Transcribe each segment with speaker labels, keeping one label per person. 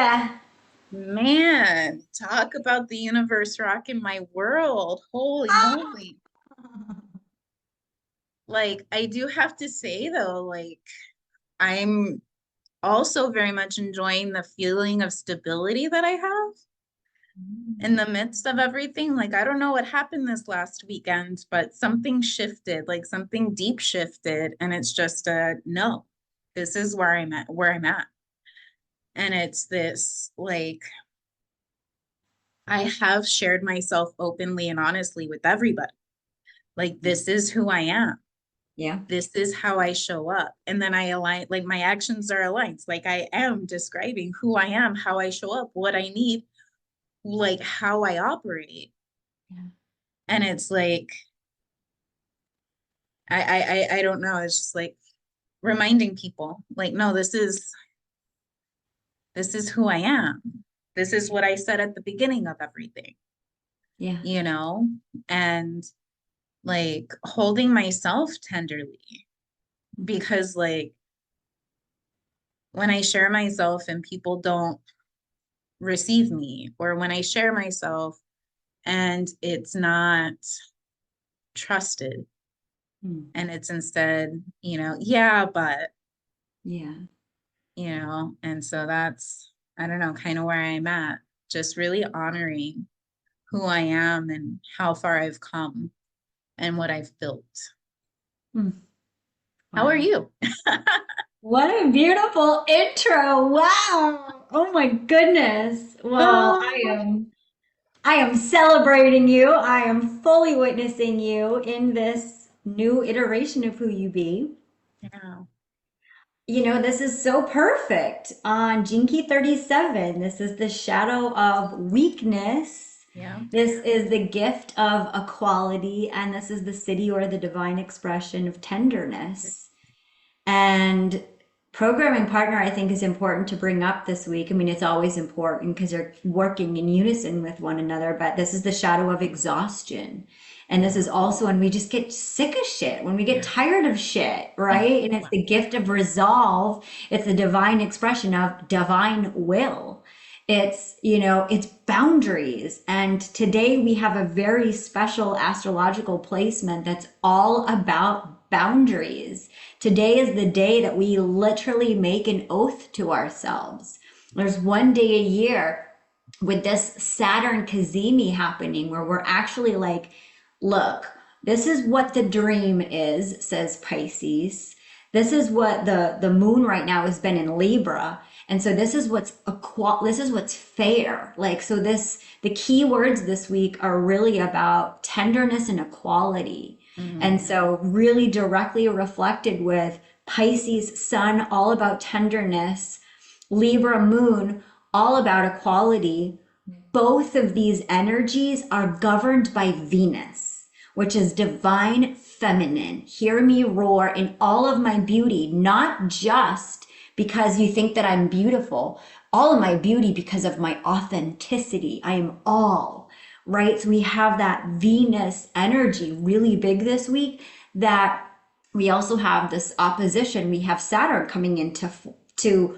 Speaker 1: ya?
Speaker 2: Man, talk about the universe rocking my world. Holy moly. Like, I do have to say though, like, I'm also very much enjoying the feeling of stability that I have in the midst of everything. Like, I don't know what happened this last weekend, but something shifted, like something deep shifted, and it's just a no, this is where I'm at. And it's this like I have shared myself openly and honestly with everybody. Like, this is who I am.
Speaker 1: Yeah.
Speaker 2: This is how I show up. And then I align, like, my actions are aligned. Like, I am describing who I am, how I show up, what I need, like, how I operate.
Speaker 1: Yeah.
Speaker 2: And it's like, I don't know. It's just like reminding people, like, no, this is who I am. This is what I said at the beginning of everything,
Speaker 1: Yeah.
Speaker 2: you know? And like holding myself tenderly because like when I share myself and people don't receive me, or when I share myself and it's not trusted
Speaker 1: Mm.
Speaker 2: and it's instead, yeah, but,
Speaker 1: Yeah.
Speaker 2: and so that's, I don't know, kind of where I'm at, just really honoring who I am and how far I've come and what I've built.
Speaker 1: Mm.
Speaker 2: How are
Speaker 1: Wow.
Speaker 2: you?
Speaker 1: What a beautiful intro. Wow. Oh my goodness. Well,
Speaker 2: Oh,
Speaker 1: I am celebrating you. I am fully witnessing you in this new iteration of who you be.
Speaker 2: yeah,
Speaker 1: This is so perfect. On Jinky 37, this is the shadow of weakness.
Speaker 2: yeah.
Speaker 1: This is the gift of equality, and this is the Siddhi or the divine expression of tenderness. And programming partner, I think, is important to bring up this week. I mean, it's always important because they're working in unison with one another, but this is the shadow of exhaustion. And this is also when we just get sick of shit, when we get tired of shit, right? And it's the gift of resolve. It's the divine expression of divine will. It's boundaries. And today we have a very special astrological placement that's all about boundaries. Today is the day that we literally make an oath to ourselves. There's one day a year with this Saturn Cazimi happening where we're actually like, look, this is what the dream is, says Pisces. This is what the moon right now has been in Libra. And so this is what's fair. Like, so the key words this week are really about tenderness and equality. And
Speaker 2: Mhm.
Speaker 1: so really directly reflected with Pisces sun, all about tenderness, Libra moon, all about equality. Both of these energies are governed by Venus, which is divine feminine. Hear me roar in all of my beauty, not just because you think that I'm beautiful, all of my beauty because of my authenticity. I am all, right? So we have that Venus energy really big this week that we also have this opposition. We have Saturn coming into to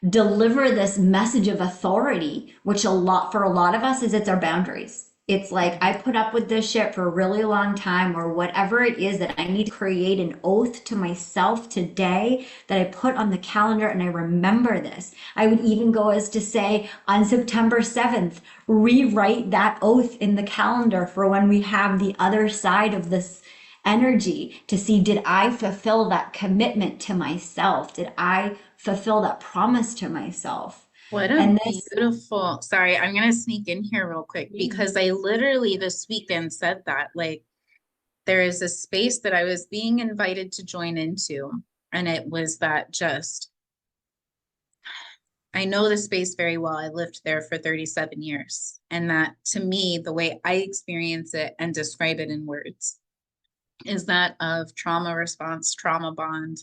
Speaker 1: deliver this message of authority, which for a lot of us is it's our boundaries. It's like I put up with this shit for a really long time, or whatever it is that I need to create an oath to myself today that I put on the calendar and I remember this. I would even go as to say on September 7th, rewrite that oath in the calendar for when we have the other side of this energy to see, did I fulfill that commitment to myself? Did I fulfill that promise to myself?
Speaker 2: What a
Speaker 1: And this,
Speaker 2: beautiful, sorry, I'm gonna sneak in here real quick because I literally this weekend said that. Like, there is a space that I was being invited to join into, and it was that just, I know the space very well. I lived there for 37 years. And that to me, the way I experience it and describe it in words is that of trauma response, trauma bond,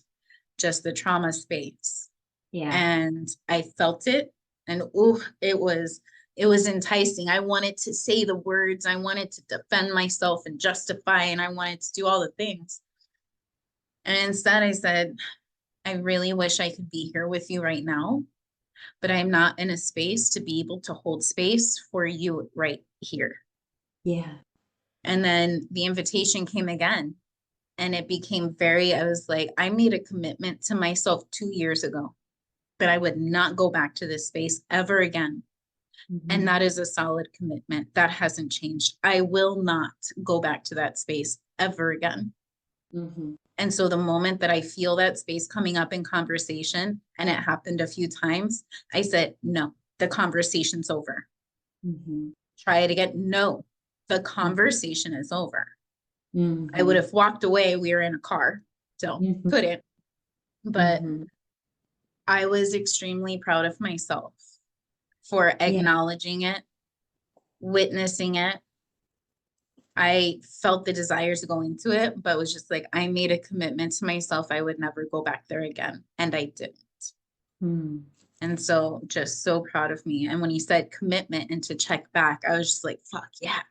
Speaker 2: just the trauma space.
Speaker 1: yeah,
Speaker 2: And I felt it, and ooh, it was enticing. I wanted to say the words, I wanted to defend myself and justify, and I wanted to do all the things. And instead I said, I really wish I could be here with you right now, but I'm not in a space to be able to hold space for you right here.
Speaker 1: Yeah.
Speaker 2: And then the invitation came again. And it became I was like, I made a commitment to myself 2 years ago that I would not go back to this space ever again. And
Speaker 1: Mm-hmm.
Speaker 2: that is a solid commitment. That hasn't changed. I will not go back to that space ever again.
Speaker 1: Mm-hmm.
Speaker 2: And so the moment that I feel that space coming up in conversation, and it happened a few times, I said, no, the conversation's over.
Speaker 1: Mm-hmm.
Speaker 2: Try it again. No, the conversation is over. I would
Speaker 1: Mm-hmm.
Speaker 2: have walked away. We were in a car, so
Speaker 1: Mm-hmm.
Speaker 2: couldn't. But
Speaker 1: Mm-hmm.
Speaker 2: I was extremely proud of myself for
Speaker 1: Yeah.
Speaker 2: acknowledging it, witnessing it. I felt the desires to go into it, but was just like, I made a commitment to myself. I would never go back there again. And I didn't.
Speaker 1: Mm.
Speaker 2: And so just so proud of me. And when you said commitment and to check back, I was just like, fuck yeah.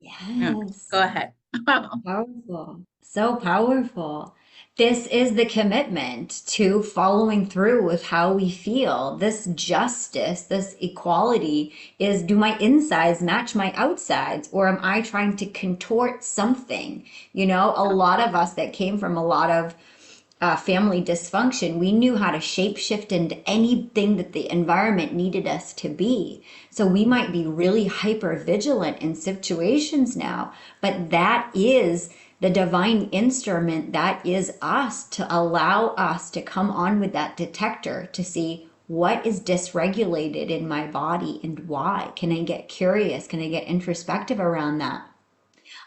Speaker 2: Yeah,
Speaker 1: Yes.
Speaker 2: go ahead.
Speaker 1: Powerful. So powerful. This is the commitment to following through with how we feel. This justice, this equality is, do my insides match my outsides, or am I trying to contort something? You know, a lot of us that came from a lot of family dysfunction, we knew how to shapeshift into anything that the environment needed us to be. So we might be really hyper vigilant in situations now, but that is the divine instrument. That is us, to allow us to come on with that detector to see what is dysregulated in my body and why. Can I get curious? Can I get introspective around that?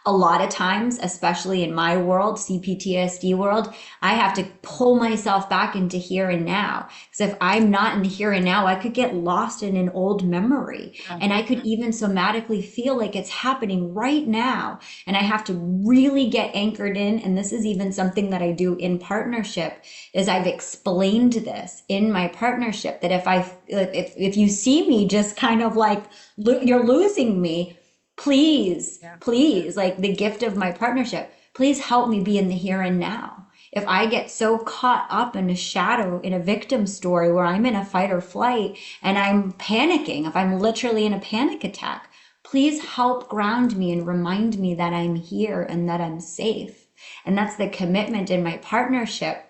Speaker 1: A lot of times, especially in my world, CPTSD world, I have to pull myself back into here and now. Because if I'm not in the here and now, I could get lost in an old memory. And I could even somatically feel like it's happening right now. And I have to really get anchored in. And this is even something that I do in partnership, is I've explained this in my partnership, that if you see me just kind of like you're losing me, please,
Speaker 2: Yeah.
Speaker 1: please, like the gift of my partnership, please help me be in the here and now. If I get so caught up in a shadow, in a victim story where I'm in a fight or flight and I'm panicking, if I'm literally in a panic attack, please help ground me and remind me that I'm here and that I'm safe. And that's the commitment in my partnership,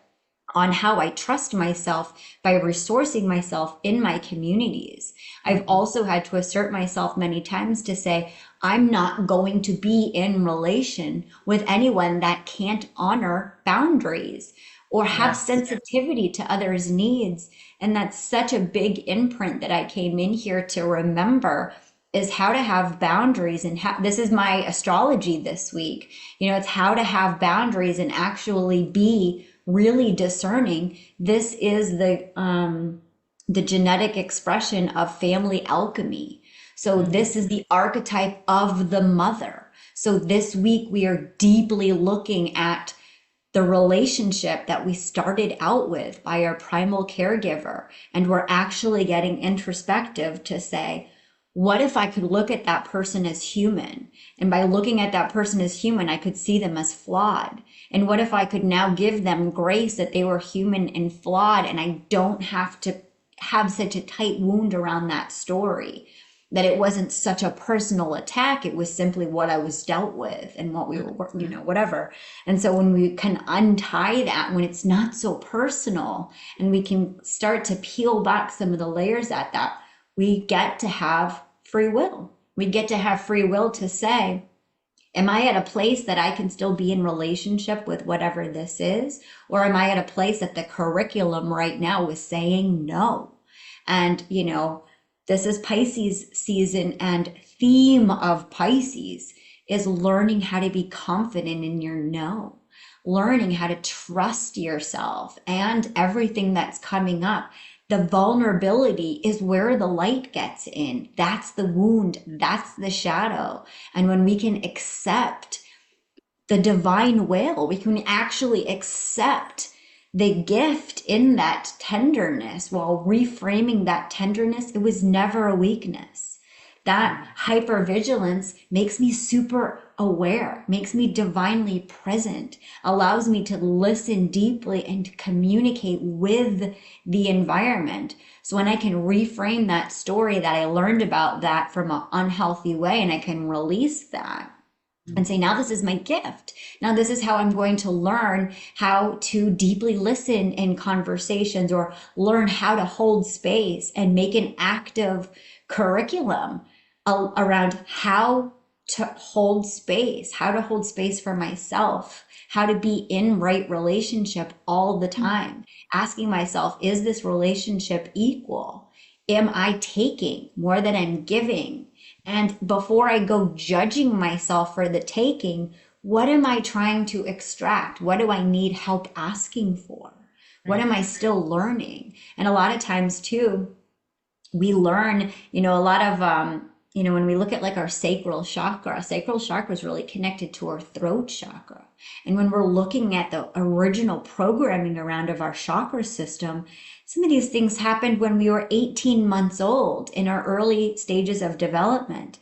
Speaker 1: on how I trust myself by resourcing myself in my communities. I've also had to assert myself many times to say, I'm not going to be in relation with anyone that can't honor boundaries or have
Speaker 2: Yes.
Speaker 1: sensitivity to others' needs. And that's such a big imprint that I came in here to remember, is how to have boundaries. And this is my astrology this week. You know, it's how to have boundaries and actually be really discerning. This is the genetic expression of family alchemy. So this is the archetype of the mother. So this week we are deeply looking at the relationship that we started out with by our primal caregiver. And we're actually getting introspective to say, what if I could look at that person as human? And by looking at that person as human, I could see them as flawed. And what if I could now give them grace that they were human and flawed, and I don't have to have such a tight wound around that story? That it wasn't such a personal attack, it was simply what I was dealt with and what we were, you know, whatever. And so when we can untie that, when it's not so personal, and we can start to peel back some of the layers at that, we get to have free will. We get to have free will to say, am I at a place that I can still be in relationship with whatever this is? Or am I at a place that the curriculum right now is saying no? And, you know, this is Pisces season, and theme of Pisces is learning how to be confident in your no, learning how to trust yourself and everything that's coming up. The vulnerability is where the light gets in. That's the wound. That's the shadow. And when we can accept the divine will, we can actually accept the gift in that tenderness while reframing that tenderness. It was never a weakness. That hypervigilance makes me super aware, makes me divinely present, allows me to listen deeply and communicate with the environment. So when I can reframe that story that I learned about that from an unhealthy way and I can release that and say, now this is my gift. Now this is how I'm going to learn how to deeply listen in conversations or learn how to hold space and make an active curriculum around how to hold space for myself, how to be in right relationship all the time. Asking myself, is this relationship equal? Am I taking more than I'm giving? And before I go judging myself for the taking, what am I trying to extract? What do I need help asking for? What
Speaker 2: Right.
Speaker 1: am I still learning? And a lot of times too, we learn, a lot of, when we look at like our sacral chakra is really connected to our throat chakra. And when we're looking at the original programming around of our chakra system, some of these things happened when we were 18 months old in our early stages of development.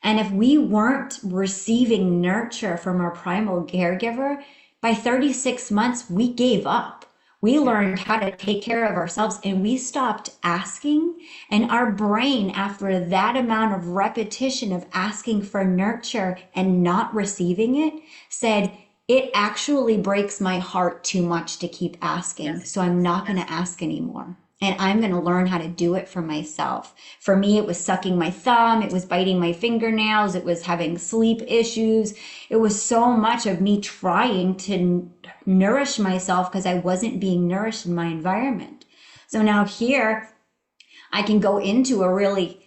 Speaker 1: And if we weren't receiving nurture from our primal caregiver, by 36 months, we gave up. We learned how to take care of ourselves and we stopped asking. And our brain, after that amount of repetition of asking for nurture and not receiving it, said, it actually breaks my heart too much to keep asking.
Speaker 2: Yes.
Speaker 1: So I'm not going to ask anymore. And I'm going to learn how to do it for myself. For me, it was sucking my thumb. It was biting my fingernails. It was having sleep issues. It was so much of me trying to nourish myself because I wasn't being nourished in my environment. So now here, I can go into a really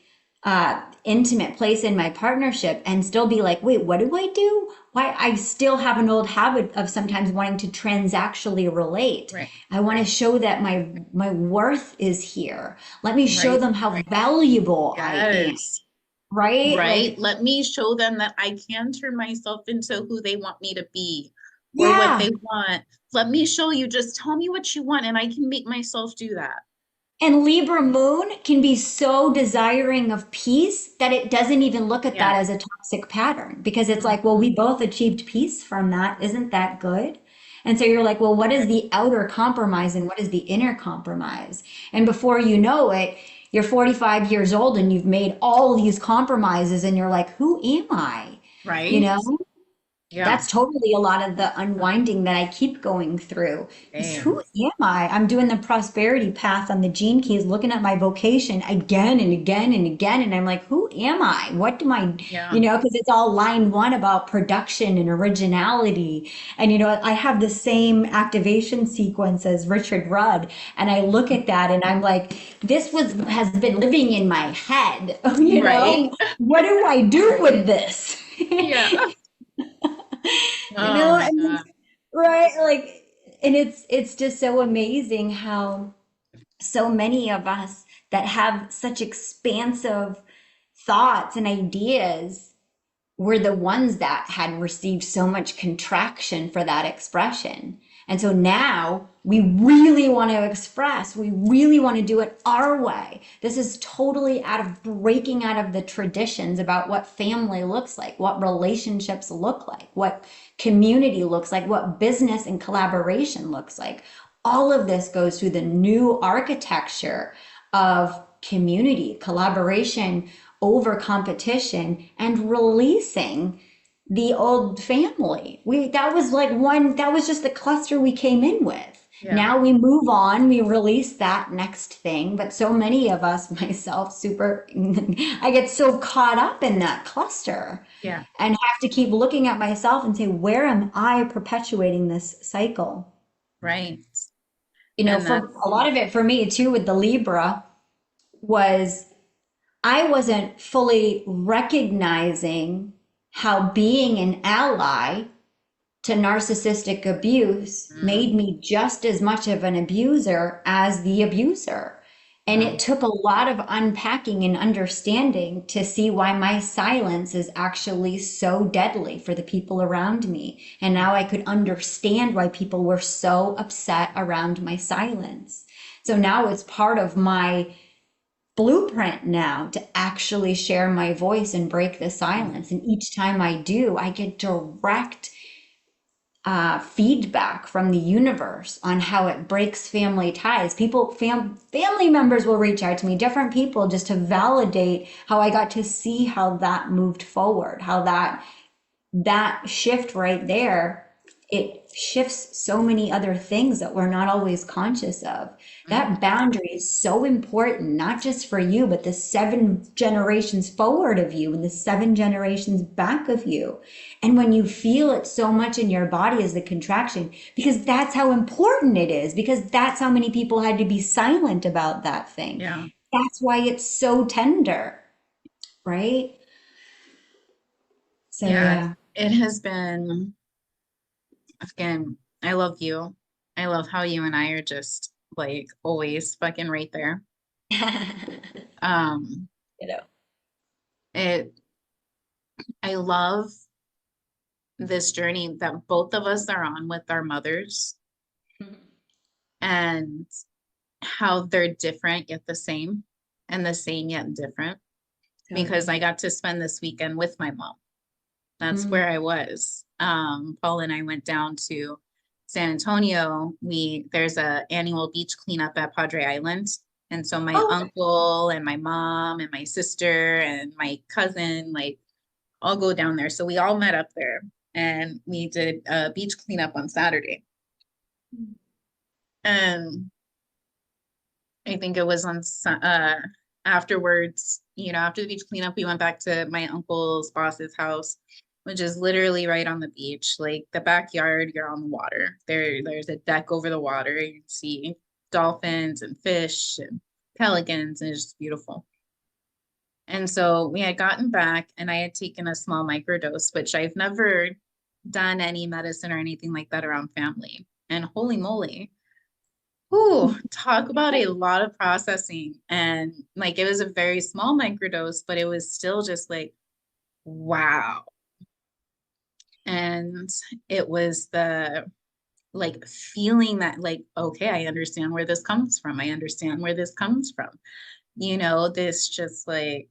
Speaker 1: intimate place in my partnership and still be like, wait, what do I do? Why I still have an old habit of sometimes wanting to transactionally relate.
Speaker 2: Right.
Speaker 1: I want to show that my worth is here. Let me show
Speaker 2: Right.
Speaker 1: them how valuable I am.
Speaker 2: Yes.
Speaker 1: Right?
Speaker 2: Right.
Speaker 1: Like,
Speaker 2: Let me show them that I can turn myself into who they want me to be or what
Speaker 1: yeah.
Speaker 2: they want. Let me show you. Just tell me what you want and I can make myself do that.
Speaker 1: And Libra moon can be so desiring of peace that it doesn't even look at
Speaker 2: Yeah.
Speaker 1: that as a toxic pattern because it's like, well,
Speaker 2: Mhm.
Speaker 1: we both achieved peace from that. Isn't that good? And so you're like, well, what is the outer compromise and what is the inner compromise? And before you know it, you're 45 years old and you've made all these compromises and you're like, who am I? You
Speaker 2: Right.
Speaker 1: know?
Speaker 2: Yeah.
Speaker 1: That's totally a lot of the unwinding that I keep going through is who
Speaker 2: Same.
Speaker 1: am I? I'm doing the prosperity path on the gene keys, looking at my vocation again and again and again. And I'm like, who am I? What do I,
Speaker 2: Yeah.
Speaker 1: because it's all line one about production and originality. And, I have the same activation sequence as Richard Rudd. And I look at that and I'm like, has been living in my head.
Speaker 2: Right.
Speaker 1: What do I do with this?
Speaker 2: Yeah.
Speaker 1: You
Speaker 2: Oh
Speaker 1: know,
Speaker 2: my
Speaker 1: and
Speaker 2: God.
Speaker 1: it's, right, like, and it's just so amazing how so many of us that have such expansive thoughts and ideas were the ones that had received so much contraction for that expression. And so now we really want to express, we really want to do it our way. This is totally out of breaking out of the traditions about what family looks like, what relationships look like, what community looks like, what business and collaboration looks like. All of this goes through the new architecture of community, collaboration over competition, and releasing the old family. That was just the cluster we came in with.
Speaker 2: Yeah.
Speaker 1: Now we move on, we release that next thing. But so many of us, myself, I get so caught up in that cluster
Speaker 2: Yeah.
Speaker 1: and have to keep looking at myself and say, where am I perpetuating this cycle?
Speaker 2: Right.
Speaker 1: For
Speaker 2: That's
Speaker 1: a lot of it for me too with the Libra was I wasn't fully recognizing how being an ally to narcissistic abuse
Speaker 2: mm,
Speaker 1: made me just as much of an abuser as the abuser. And
Speaker 2: wow.
Speaker 1: it took a lot of unpacking and understanding to see why my silence is actually so deadly for the people around me. And now I could understand why people were so upset around my silence. So now it's part of my blueprint now to actually share my voice and break the silence. And each time I do, I get direct feedback from the universe on how it breaks family ties. Family members will reach out to me, different people, just to validate how I got to see how that moved forward, how that shift right there, it shifts so many other things that we're not always conscious of.
Speaker 2: Mhm.
Speaker 1: That boundary is so important, not just for you, but the 7 generations forward of you and the 7 generations back of you. And when you feel it so much in your body as the contraction, because that's how important it is, because that's how many people had to be silent about that thing.
Speaker 2: Yeah.
Speaker 1: That's why it's so tender, right? So
Speaker 2: Yeah.
Speaker 1: yeah.
Speaker 2: It has been, again, I love you. I love how you and I are just like always fucking right there. Um,
Speaker 1: You know.
Speaker 2: it, I love this journey that both of us are on with our mothers and how they're different yet the same and the same yet different because I
Speaker 1: Totally.
Speaker 2: got to spend this weekend with my mom. That's
Speaker 1: Mm.
Speaker 2: where I was. Paul and I went down to San Antonio. There's a annual beach cleanup at Padre Island. And so my
Speaker 1: Oh,
Speaker 2: uncle and my mom and my sister and my cousin, like all go down there. So we all met up there and we did a beach cleanup on Saturday. And I think it was on afterwards, after the beach cleanup, we went back to my uncle's boss's house, which is literally right on the beach. Like the backyard, you're on the water. There's a deck over the water. You can see dolphins and fish and pelicans, and it's just beautiful. And so we had gotten back and I had taken a small microdose, which I've never done any medicine or anything like that around family. And holy moly, ooh, talk about a lot of processing. And like it was a very small microdose, but it was still just like, wow. And it was the like feeling that like, okay, I understand where this comes from. I understand where this comes from. This just like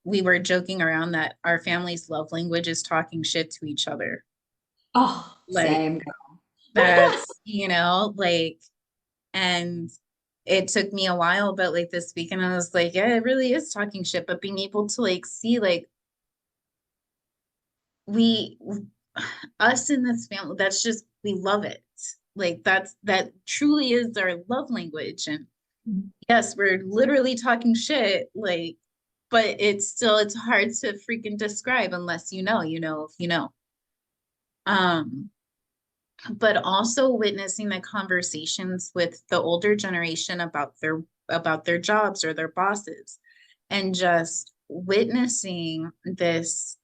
Speaker 2: we were joking around that our family's love language is talking shit to each other.
Speaker 1: oh,
Speaker 2: Like
Speaker 1: same.
Speaker 2: that's, like and it took me a while, but like this weekend, I was like, yeah, it really is talking shit. But being able to like see like we us in this family, that's just we love it. Like that truly is our love language. And yes, we're literally talking shit, like, but it's hard to freaking describe unless if you know. Um, but also witnessing the conversations with the older generation about their jobs or their bosses and just witnessing this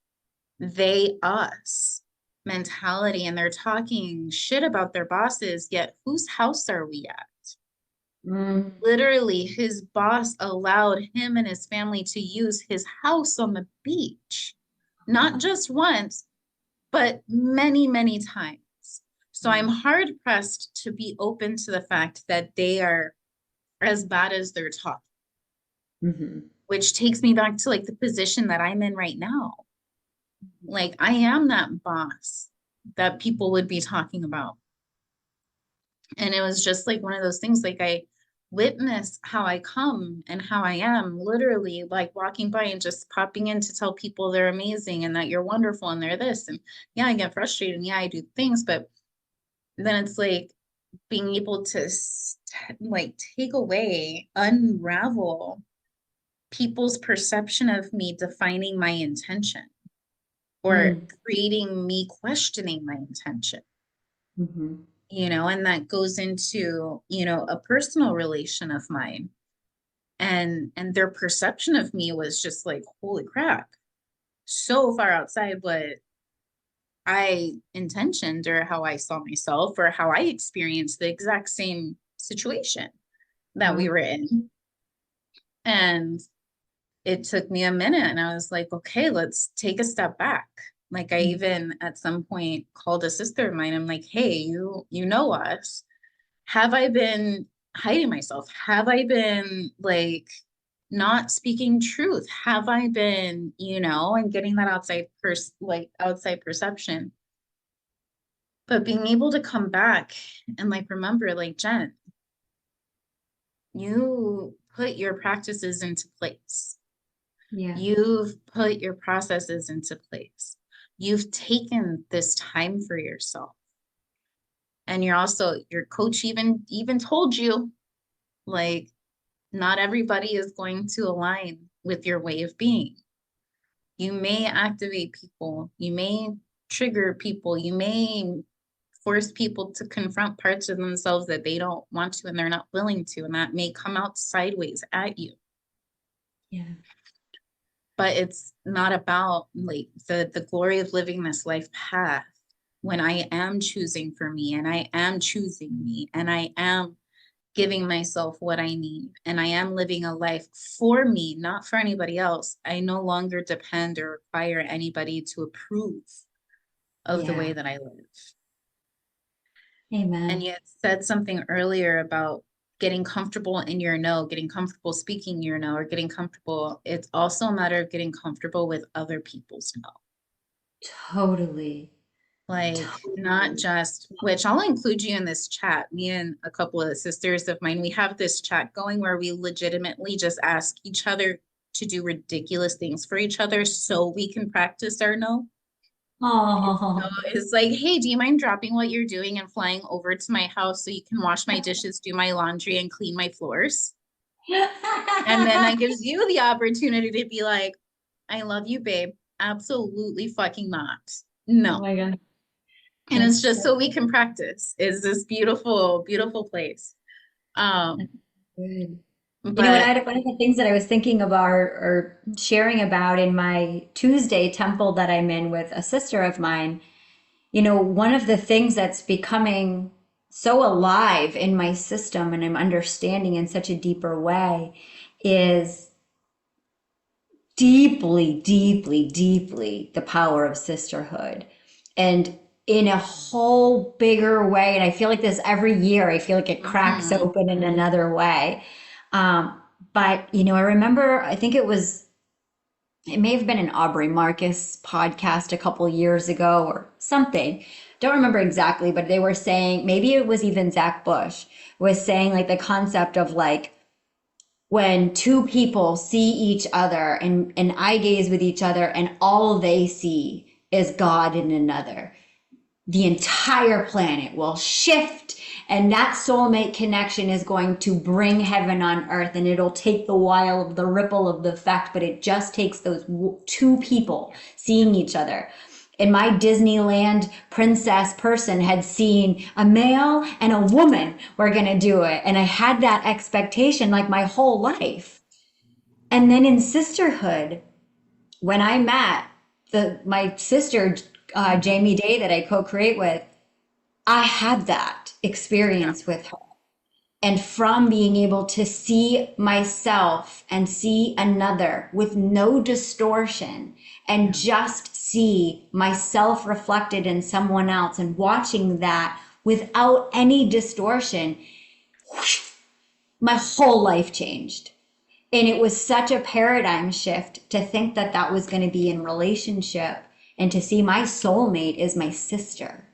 Speaker 2: they us mentality, and they're talking shit about their bosses, yet whose house are we at?
Speaker 1: Mm,
Speaker 2: Literally his boss allowed him and his family to use his house on the beach, not just once but many, many times. So I'm hard pressed to be open to the fact that they are as bad as they're taught,
Speaker 1: mhm.
Speaker 2: which takes me back to like the position that I'm in right now. Like I am that boss that people would be talking about. And it was just like one of those things, like I witness how I come and how I am, literally like walking by and just popping in to tell people they're amazing and that you're wonderful and they're this. And yeah, I get frustrated and yeah, I do things, but then it's like being able to like take away, unravel people's perception of me defining my intention or
Speaker 1: Mm,
Speaker 2: creating me questioning my intention,
Speaker 1: mhm.
Speaker 2: and that goes into, a personal relation of mine. And their perception of me was just like, holy crap, so far outside what I intentioned or how I saw myself or how I experienced the exact same situation that we
Speaker 1: Wow.
Speaker 2: were in. And it took me a minute and I was like, okay, let's take a step back. Like I
Speaker 1: Mm,
Speaker 2: even at some point called a sister of mine. I'm like, hey, you know us. Have I been hiding myself? Have I been like not speaking truth? Have I been, and getting that outside perception? But being able to come back and like remember, like, Jen, you put your practices into place.
Speaker 1: Yeah.
Speaker 2: You've put your processes into place. You've taken this time for yourself. And your coach even told you, like, not everybody is going to align with your way of being. You may activate people, you may trigger people, you may force people to confront parts of themselves that they don't want to and they're not willing to, and that may come out sideways at you.
Speaker 1: Yeah.
Speaker 2: But it's not about like the glory of living this life path when I am choosing for me and I am choosing me and I am giving myself what I need and I am living a life for me, not for anybody else. I no longer depend or require anybody to approve of the way
Speaker 1: Yeah.
Speaker 2: that I live. And
Speaker 1: Amen.
Speaker 2: you had said something earlier about getting comfortable in your no, getting comfortable speaking your no, or getting comfortable. It's also a matter of getting comfortable with other people's no.
Speaker 1: Totally.
Speaker 2: Like, not
Speaker 1: Totally.
Speaker 2: just, which I'll include you in this chat. Me and a couple of sisters of mine, we have this chat going where we legitimately just ask each other to do ridiculous things for each other so we can practice our no. So
Speaker 1: Oh.
Speaker 2: it's like, hey, do you mind dropping what you're doing and flying over to my house so you can wash my dishes, do my laundry, and clean my floors? And then that gives you the opportunity to be like, I love you, babe. Absolutely fucking not.
Speaker 1: Oh
Speaker 2: No.
Speaker 1: my God.
Speaker 2: And it's
Speaker 1: That's
Speaker 2: just
Speaker 1: so
Speaker 2: so we can practice. Is this beautiful, beautiful place.
Speaker 1: that's
Speaker 2: Um,
Speaker 1: good. You know what?
Speaker 2: but
Speaker 1: One of the things that I was thinking about or sharing about in my Tuesday temple that I'm in with a sister of mine, one of the things that's becoming so alive in my system and I'm understanding in such a deeper way is deeply, deeply, deeply the power of sisterhood. And in a whole bigger way. And I feel like this every year, I feel like it cracks
Speaker 2: mhm,
Speaker 1: open in another way. Um, but, I remember, it may have been an Aubrey Marcus podcast a couple years ago or something. Don't remember exactly, but they were saying, maybe it was even Zach Bush was saying like the concept of like, when two people see each other and eye gaze with each other and all they see is God in another, the entire planet will shift and that soulmate connection is going to bring heaven on earth and it'll take the while of the ripple of the effect, but it just takes those two people seeing each other. And my Disneyland princess person had seen a male and a woman were going to do it. And I had that expectation like my whole life. And then in sisterhood, when I met my sister, Jamie Day, that I co-create with, I had that
Speaker 2: yeah,
Speaker 1: experience with her. And from being able to see myself and see another with no distortion and
Speaker 2: yeah,
Speaker 1: just see myself reflected in someone else and watching that without any distortion, my whole life changed. And it was such a paradigm shift to think that that was going to be in relationship and to see my soulmate is my sister,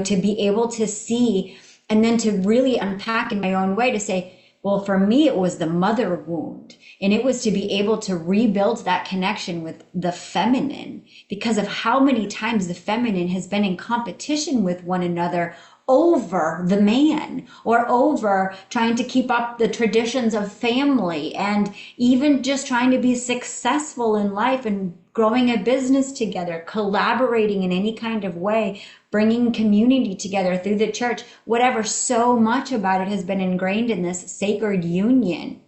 Speaker 1: to be able to see and then to really unpack in my own way to say, well, for me, it was the mother wound. And it was to be able to rebuild that connection with the feminine because of how many times the feminine has been in competition with one another over the man or over trying to keep up the traditions of family and even just trying to be successful in life and growing a business together, collaborating in any kind of way, bringing community together through the church, whatever. So much about it has been ingrained in this sacred union.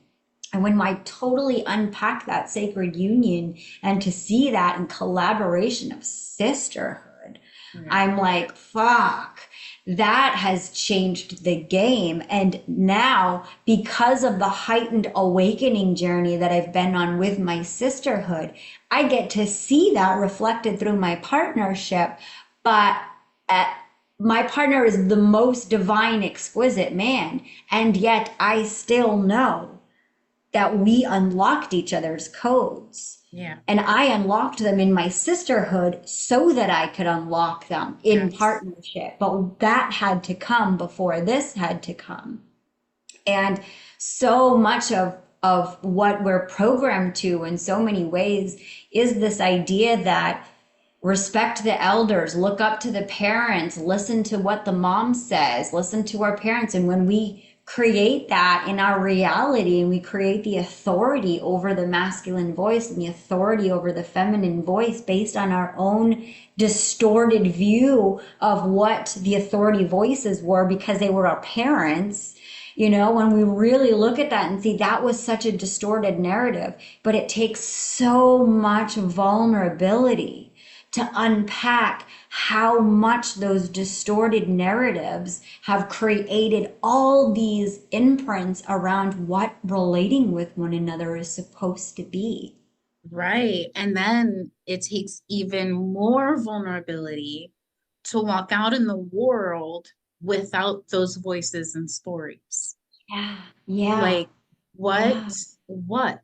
Speaker 1: And when I totally unpack that sacred union and to see that in collaboration of sisterhood,
Speaker 2: yeah,
Speaker 1: I'm like, fuck, that has changed the game. And now, because of the heightened awakening journey that I've been on with my sisterhood, I get to see that reflected through my partnership, but at my partner is the most divine, exquisite man. And yet I still know that we unlocked each other's codes.
Speaker 2: Yeah.
Speaker 1: And I unlocked them in my sisterhood so that I could unlock them in
Speaker 2: Yes.
Speaker 1: partnership. But that had to come before this had to come. And so much of what we're programmed to in so many ways is this idea that respect the elders, look up to the parents, listen to what the mom says, listen to our parents. And when we create that in our reality and we create the authority over the masculine voice and the authority over the feminine voice based on our own distorted view of what the authority voices were because they were our parents, you know, when we really look at that and see that was such a distorted narrative, but it takes so much vulnerability to unpack how much those distorted narratives have created all these imprints around what relating with one another is supposed to be.
Speaker 2: Right. And then it takes even more vulnerability to walk out in the world without those voices and stories.
Speaker 1: Yeah. Yeah.
Speaker 2: Like what,
Speaker 1: Yeah.
Speaker 2: what,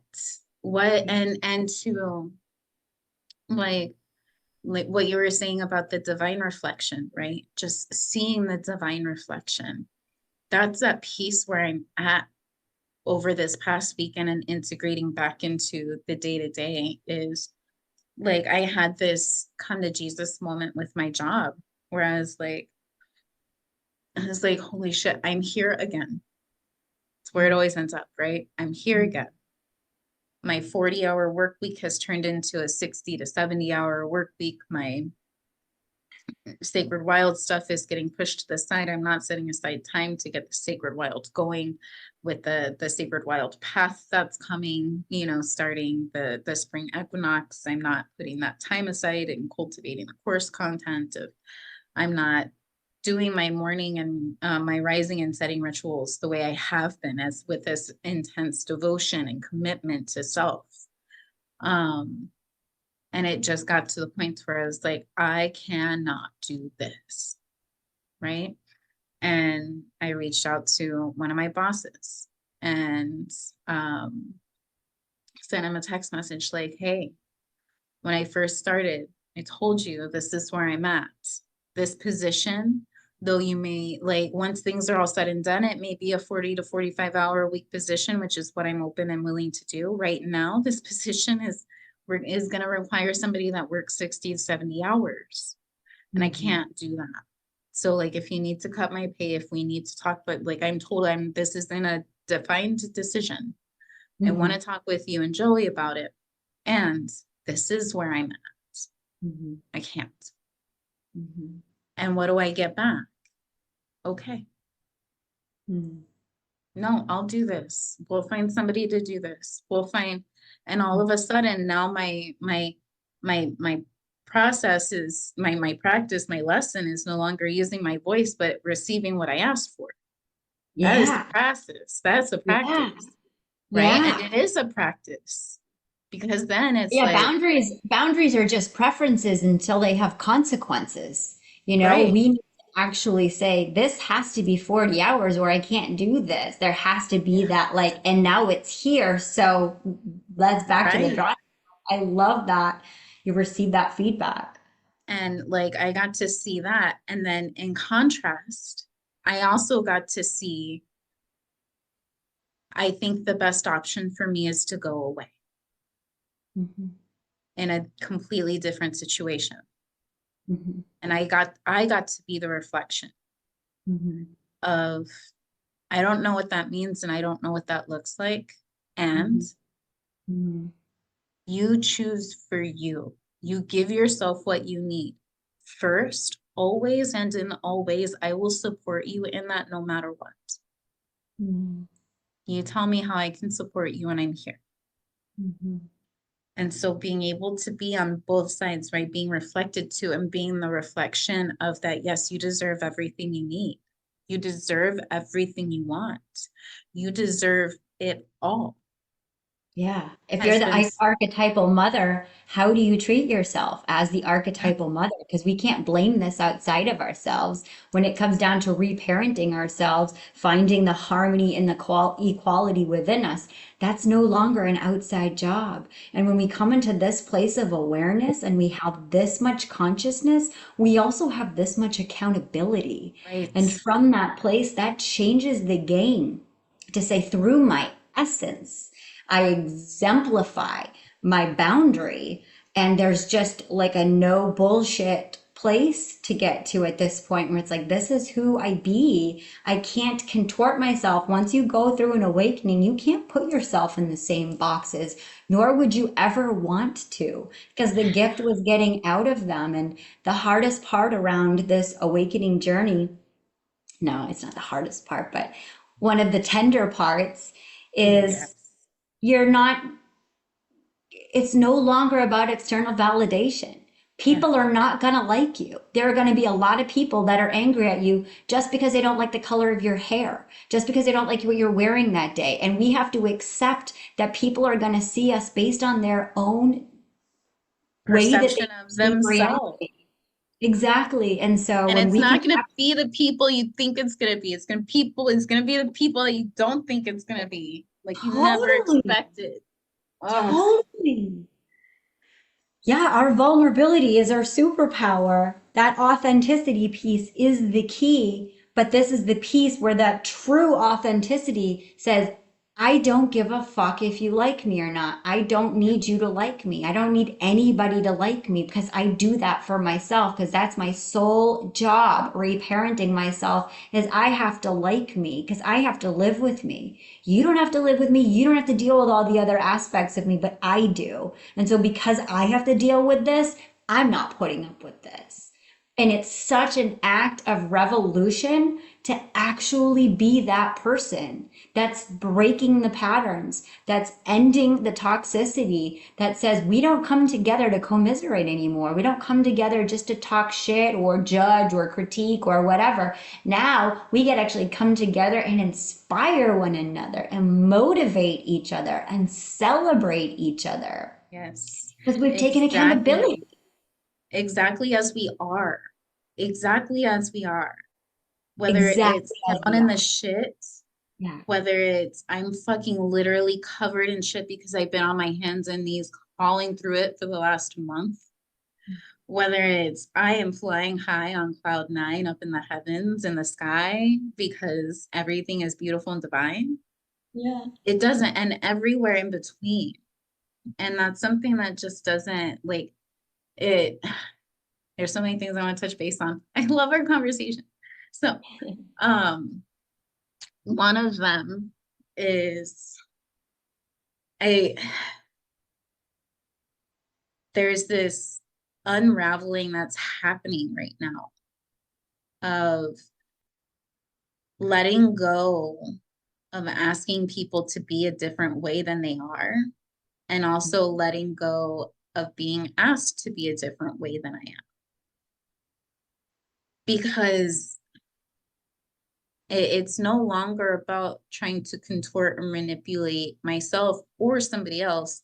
Speaker 2: what, and to like, like what you were saying about the divine reflection, right? Just seeing the divine reflection. That's that piece where I'm at over this past weekend and integrating back into the day to day is like I had this come to Jesus moment with my job where I was like, holy shit, I'm here again. It's where it always ends up, right? I'm here again. My 40-hour work week has turned into a 60 to 70-hour work week. My sacred wild stuff is getting pushed to the side. I'm not setting aside time to get the sacred wild going with the sacred wild path that's coming, you know, starting the spring equinox. I'm not putting that time aside and cultivating the course content of I'm not doing my morning and my rising and setting rituals the way I have been as with this intense devotion and commitment to self. And it just got to the point where I was like, I cannot do this. Right. And I reached out to one of my bosses and sent him a text message like, hey, when I first started, I told you this is where I'm at. This position, though you may like once things are all said and done, it may be a 40 to 45-hour a week position, which is what I'm open and willing to do. Right now, this position is going to require somebody that works 60 to 70 hours. And I can't do that. So like if you need to cut my pay, if we need to talk, but like I'm told this isn't a defined decision. I want to talk with you and Joey about it. And this is where I'm at. I can't. And what do I get back? Okay. No, I'll do this. We'll find somebody to do this. We'll find, and all of a sudden now my process is my practice, my lesson is no longer using my voice, but receiving what I asked for. That is the
Speaker 1: Yeah.
Speaker 2: process. That's a
Speaker 1: Yeah.
Speaker 2: practice, right? And
Speaker 1: Yeah.
Speaker 2: it is a practice because then it's
Speaker 1: Yeah,
Speaker 2: like,
Speaker 1: boundaries are just preferences until they have consequences. You know,
Speaker 2: right,
Speaker 1: we need to actually say this has to be 40 hours or I can't do this. There has to be
Speaker 2: yeah,
Speaker 1: that like, and now it's here. So let's back to the
Speaker 2: right.
Speaker 1: drawing. I love that you received that feedback.
Speaker 2: And like I got to see that. And then in contrast, I also got to see, I think the best option for me is to go away in a completely different situation. And I got to be the reflection of I don't know what that means and I don't know what that looks like. And you choose for you. You give yourself what you need. First, always and in always, I will support you in that no matter what. You tell me how I can support you and I'm here. And so being able to be on both sides, right? Being reflected to and being the reflection of that, yes, you deserve everything you need. You deserve everything you want. You deserve it all.
Speaker 1: Yeah. If you're
Speaker 2: has
Speaker 1: the
Speaker 2: been,
Speaker 1: archetypal mother, how do you treat yourself as the archetypal mother? Because we can't blame this outside of ourselves. When it comes down to reparenting ourselves, finding the harmony and the equality within us, that's no longer an outside job. And when we come into this place of awareness and we have this much consciousness, we also have this much accountability.
Speaker 2: right.
Speaker 1: And from that place, that changes the game to say, through my essence, I exemplify my boundary. And there's just like a no bullshit place to get to at this point where it's like, this is who I be. I can't contort myself. Once you go through an awakening, you can't put yourself in the same boxes, nor would you ever want to, because the gift was getting out of them. And the hardest part around this awakening journey, no, it's not the hardest part, but one of the tender parts is
Speaker 2: Yes.
Speaker 1: you're not, it's no longer about external validation.
Speaker 2: Yeah.
Speaker 1: People are not going to like you. There are going to be a lot of people that are angry at you just because they don't like the color of your hair, just because they don't like what you're wearing that day. And we have to accept that people are going to see us based on their own way that
Speaker 2: Perception
Speaker 1: they
Speaker 2: of
Speaker 1: perceive
Speaker 2: themselves.
Speaker 1: reality. Exactly. And so
Speaker 2: And
Speaker 1: when
Speaker 2: it's
Speaker 1: we can
Speaker 2: not going to be the people you think it's going to be. It's going to be the people that you don't think it's going to be. Like you never
Speaker 1: totally,
Speaker 2: expected. Oh,
Speaker 1: totally. Yeah, our vulnerability is our superpower. That authenticity piece is the key, but this is the piece where that true authenticity says, I don't give a fuck if you like me or not. I don't need you to like me. I don't need anybody to like me because I do that for myself because that's my sole job, reparenting myself, is I have to like me because I have to live with me. You don't have to live with me. You don't have to deal with all the other aspects of me, but I do. And so because I have to deal with this, I'm not putting up with this. And it's such an act of revolution to actually be that person that's breaking the patterns, that's ending the toxicity, that says we don't come together to commiserate anymore. We don't come together just to talk shit or judge or critique or whatever. Now we get actually come together and inspire one another and motivate each other and celebrate each other
Speaker 2: yes.
Speaker 1: because we've taken
Speaker 2: Exactly.
Speaker 1: accountability.
Speaker 2: Exactly as we are. Exactly as we are. Whether
Speaker 1: Exactly
Speaker 2: it's
Speaker 1: as
Speaker 2: down
Speaker 1: we
Speaker 2: in the
Speaker 1: are.
Speaker 2: shit,
Speaker 1: Yeah.
Speaker 2: whether it's I'm fucking literally covered in shit because I've been on my hands and knees crawling through it for the last month, whether it's I am flying high on cloud nine up in the heavens in the sky because everything is beautiful and divine.
Speaker 1: Yeah.
Speaker 2: It doesn't, and everywhere in between. And that's something that just doesn't like it. There's so many things I want to touch base on. I love our conversation. So, um, one of them is I there's this unraveling that's happening right now of letting go of asking people to be a different way than they are, and also letting go of being asked to be a different way than I am. Because it's no longer about trying to contort or manipulate myself or somebody else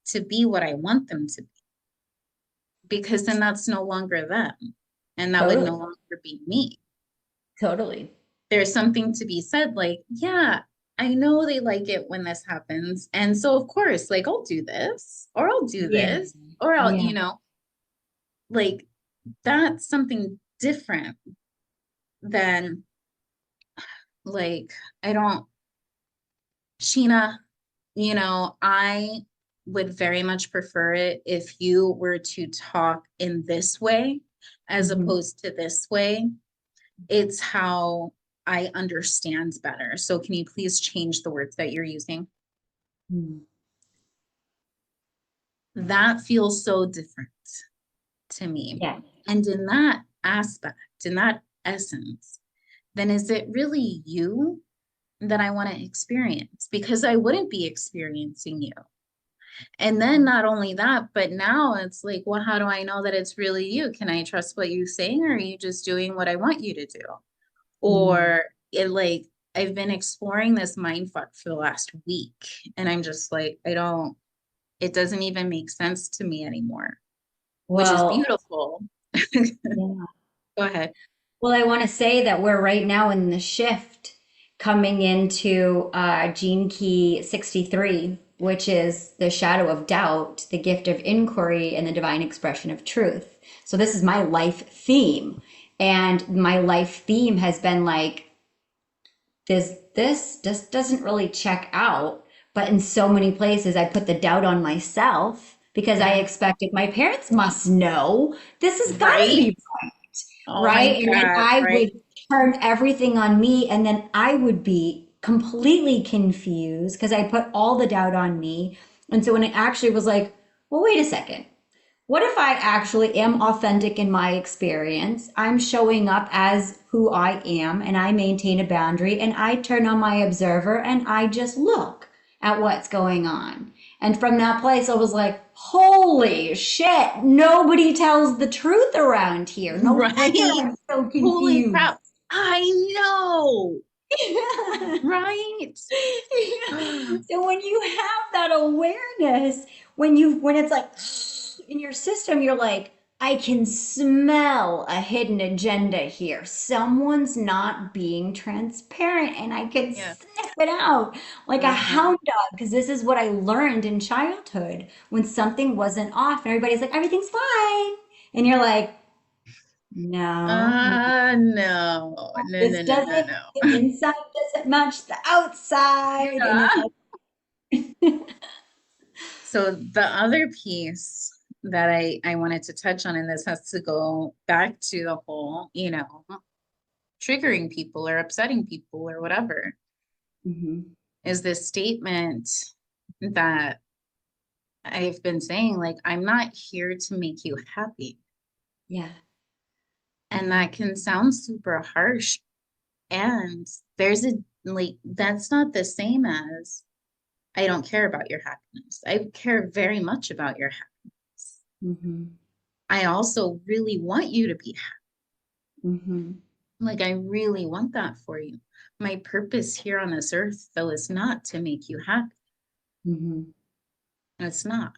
Speaker 2: to be what I want them to be, because then that's no longer them. And that would no
Speaker 1: Totally.
Speaker 2: longer be me.
Speaker 1: Totally.
Speaker 2: There's something to be said, like, yeah, I know they like it when this happens. And so, of course, like, I'll do this, or I'll do
Speaker 1: Yeah.
Speaker 2: this, or I'll,
Speaker 1: Yeah.
Speaker 2: like, that's something different than, like, I don't, Sheena, I would very much prefer it if you were to talk in this way as
Speaker 1: Mhm.
Speaker 2: opposed to this way. It's how I understand better. So can you please change the words that you're using?
Speaker 1: Mm.
Speaker 2: That feels so different to me.
Speaker 1: Yeah.
Speaker 2: And in that aspect, in that essence, then is it really you that I want to experience? Because I wouldn't be experiencing you. And then not only that, but now it's like, well, how do I know that it's really you? Can I trust what you're saying, or are you just doing what I want you to do?
Speaker 1: Mm.
Speaker 2: Or it like I've been exploring this mind fuck for the last week, and I'm just like, it doesn't even make sense to me anymore, which is
Speaker 1: Well,
Speaker 2: beautiful.
Speaker 1: yeah.
Speaker 2: Go ahead.
Speaker 1: Well, I want to say that we're right now in the shift coming into Gene Key 63, which is the shadow of doubt, the gift of inquiry, and the divine expression of truth. So this is my life theme. And my life theme has been like, this just doesn't really check out. But in so many places, I put the doubt on myself because I
Speaker 2: Yeah.
Speaker 1: expected my parents must know this has got to
Speaker 2: Right.
Speaker 1: be
Speaker 2: Oh my
Speaker 1: right. And then
Speaker 2: God.
Speaker 1: I would
Speaker 2: Right.
Speaker 1: turn everything on me, and then I would be completely confused because I put all the doubt on me. And so when it actually was like, well, wait a second. What if I actually am authentic in my experience? I'm showing up as who I am and I maintain a boundary and I turn on my observer and I just look at what's going on. And from that place, I was like, holy shit, nobody tells the truth around here. No wonder
Speaker 2: Right.
Speaker 1: I'm so
Speaker 2: Holy
Speaker 1: confused.
Speaker 2: crap. I know. Right.
Speaker 1: So when you have that awareness, when it's like in your system, you're like, I can smell a hidden agenda here. Someone's not being transparent, and I can
Speaker 2: Yeah.
Speaker 1: sniff it out like a
Speaker 2: Uh-huh.
Speaker 1: hound dog because this is what I learned in childhood when something wasn't off, and everybody's like, everything's fine, and you're like, no,
Speaker 2: No. No,
Speaker 1: this
Speaker 2: no, no, no,
Speaker 1: doesn't. The
Speaker 2: no.
Speaker 1: inside doesn't match the outside, and you're
Speaker 2: Yeah.
Speaker 1: like.
Speaker 2: So the other piece that I wanted to touch on, and this has to go back to the whole, triggering people or upsetting people or whatever,
Speaker 1: Mhm.
Speaker 2: is this statement that I've been saying, like, I'm not here to make you happy.
Speaker 1: Yeah.
Speaker 2: And that can sound super harsh. And there's that's not the same as I don't care about your happiness. I care very much about your happiness.
Speaker 1: Mhm.
Speaker 2: I also really want you to be happy.
Speaker 1: Mhm.
Speaker 2: Like, I really want that for you. My purpose here on this earth, though, is not to make you happy.
Speaker 1: Mhm.
Speaker 2: It's not.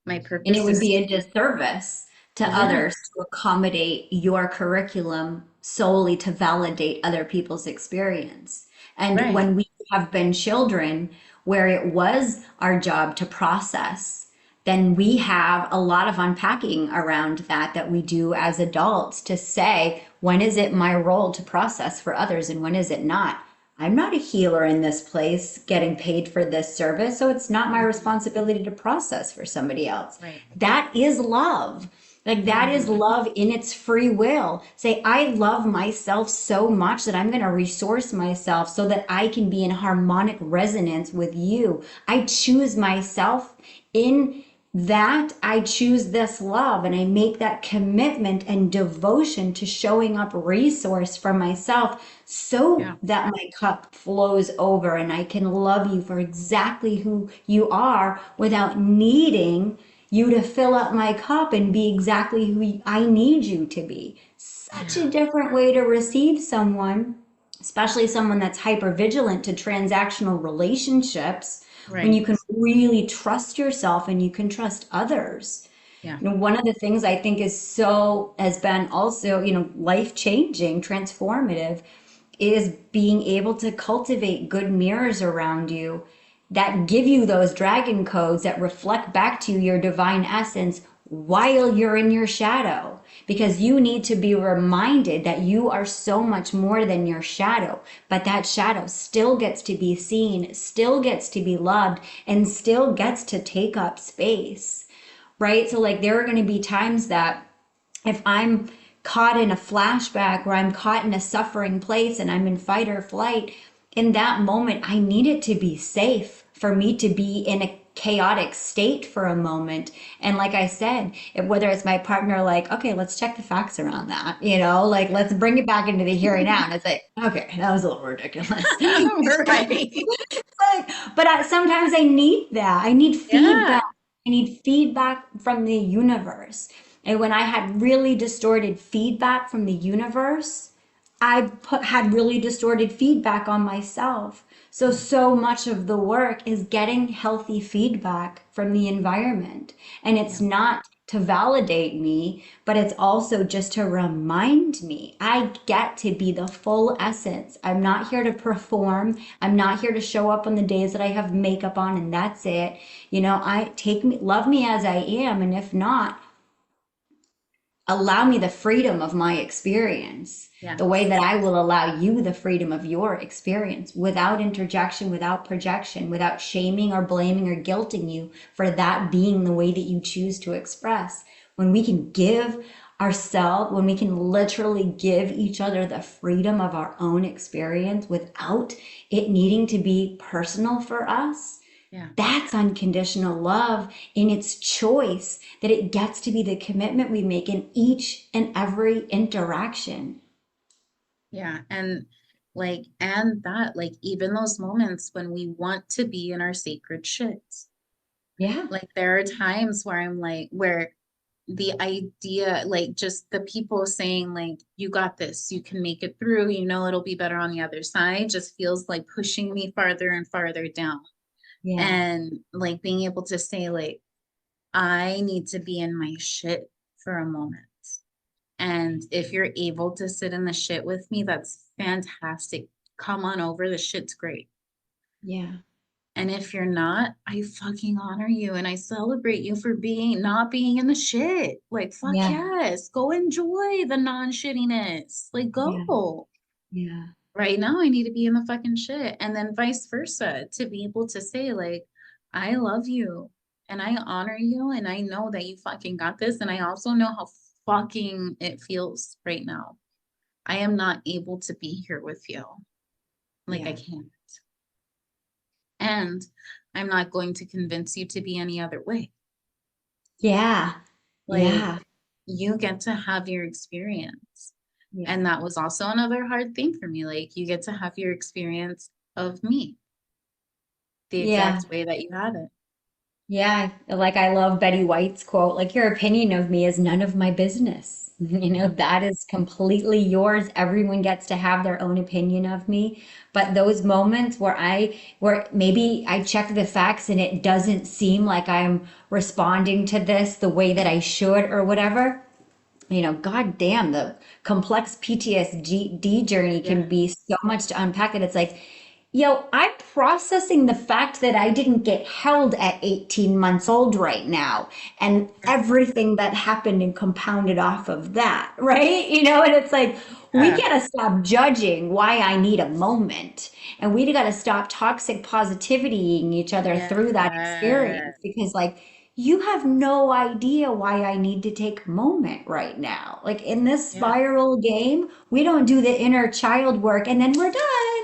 Speaker 2: My
Speaker 1: And it
Speaker 2: purpose
Speaker 1: would
Speaker 2: is
Speaker 1: be a
Speaker 2: to,
Speaker 1: disservice to
Speaker 2: yeah,
Speaker 1: others to accommodate your curriculum solely to validate other people's experience. And
Speaker 2: right.
Speaker 1: when we have been children where it was our job to process, then we have a lot of unpacking around that we do as adults to say, when is it my role to process for others and when is it not? I'm not a healer in this place getting paid for this service, so it's not my
Speaker 2: Mhm.
Speaker 1: responsibility to process for somebody else.
Speaker 2: Right.
Speaker 1: That is love. Like that is
Speaker 2: Hmm.
Speaker 1: love in its free will. Say, I love myself so much that I'm going to resource myself so that I can be in harmonic resonance with you. I choose myself in that I choose this love and I make that commitment and devotion to showing up resource for myself so
Speaker 2: Yeah.
Speaker 1: that my cup flows over and I can love you for exactly who you are without needing you to fill up my cup and be exactly who I need you to be. Such a
Speaker 2: Yeah.
Speaker 1: different way to receive someone, especially someone that's hyper vigilant to transactional relationships, when you
Speaker 2: Right.
Speaker 1: can really trust yourself and you can trust others.
Speaker 2: Yeah.
Speaker 1: One of the things I think has been also, life changing, transformative, is being able to cultivate good mirrors around you that give you those dragon codes that reflect back to your divine essence while you're in your shadow. Because you need to be reminded that you are so much more than your shadow. But that shadow still gets to be seen, still gets to be loved, and still gets to take up space. Right? So, like, there are going to be times that if I'm caught in a flashback where I'm caught in a suffering place and I'm in fight or flight, in that moment, I need it to be safe for me to be in a chaotic state for a moment. And like I said, whether it's my partner, like, okay, let's check the facts around that, like let's bring it back into the here and now. And it's like, okay, that was a little ridiculous.
Speaker 2: Right.
Speaker 1: But sometimes I need that. I need
Speaker 2: Yeah.
Speaker 1: feedback. I need feedback from the universe. And when I had really distorted feedback from the universe, had really distorted feedback on myself. So, so much of the work is getting healthy feedback from the environment. And it's
Speaker 2: Yeah.
Speaker 1: not to validate me, but it's also just to remind me I get to be the full essence. I'm not here to perform. I'm not here to show up on the days that I have makeup on and that's it. I take me, love me as I am. And if not, allow me the freedom of my experience, the way that
Speaker 2: Yes.
Speaker 1: I will allow you the freedom of your experience without interjection, without projection, without shaming or blaming or guilting you for that being the way that you choose to express. When we can give ourselves, when we can literally give each other the freedom of our own experience without it needing to be personal for us,
Speaker 2: Yeah.
Speaker 1: that's unconditional love in its choice, that it gets to be the commitment we make in each and every interaction.
Speaker 2: Yeah. And that, like, even those moments when we want to be in our sacred shit.
Speaker 1: Yeah,
Speaker 2: Like, there are times where I'm like, where the idea, like, just the people saying, like, you got this, you can make it through, it'll be better on the other side, just feels like pushing me farther and farther down.
Speaker 1: yeah,
Speaker 2: And like being able to say, like, I need to be in my shit for a moment. And if you're able to sit in the shit with me, that's fantastic. Come on over. The shit's great.
Speaker 1: yeah,
Speaker 2: And if you're not, I fucking honor you and I celebrate you for not being in the shit. Like, fuck
Speaker 1: yeah,
Speaker 2: yes. Go enjoy the non-shittiness. Like,
Speaker 1: yeah,
Speaker 2: go.
Speaker 1: yeah,
Speaker 2: Right now, I need to be in the fucking shit. And then vice versa, to be able to say, like, I love you and I honor you and I know that you fucking got this. And I also know how fucking it feels right now. I am not able to be here with you. Like, I
Speaker 1: yeah,
Speaker 2: can't. And I'm not going to convince you to be any other way.
Speaker 1: yeah,
Speaker 2: Like,
Speaker 1: yeah,
Speaker 2: you get to have your experience.
Speaker 1: yeah,
Speaker 2: And that was also another hard thing for me. Like, you get to have your experience of me the
Speaker 1: yeah.
Speaker 2: exact way that you had it.
Speaker 1: Yeah, like I love Betty White's quote, like your opinion of me is none of my business.
Speaker 2: Yeah.
Speaker 1: That is completely yours. Everyone gets to have their own opinion of me. But those moments where maybe I check the facts and it doesn't seem like I'm responding to this the way that I should or whatever, god damn, the complex PTSD journey
Speaker 2: Yeah.
Speaker 1: can be so much to unpack that it's like, I'm processing the fact that I didn't get held at 18 months old right now and everything that happened and compounded off of that, right? And it's like, we
Speaker 2: Yeah.
Speaker 1: gotta stop judging why I need a moment. And we gotta stop toxic positivitying each other through that
Speaker 2: Yeah.
Speaker 1: experience because, like, you have no idea why I need to take a moment right now. Like in this
Speaker 2: Yeah.
Speaker 1: spiral game, we don't do the inner child work and then we're done.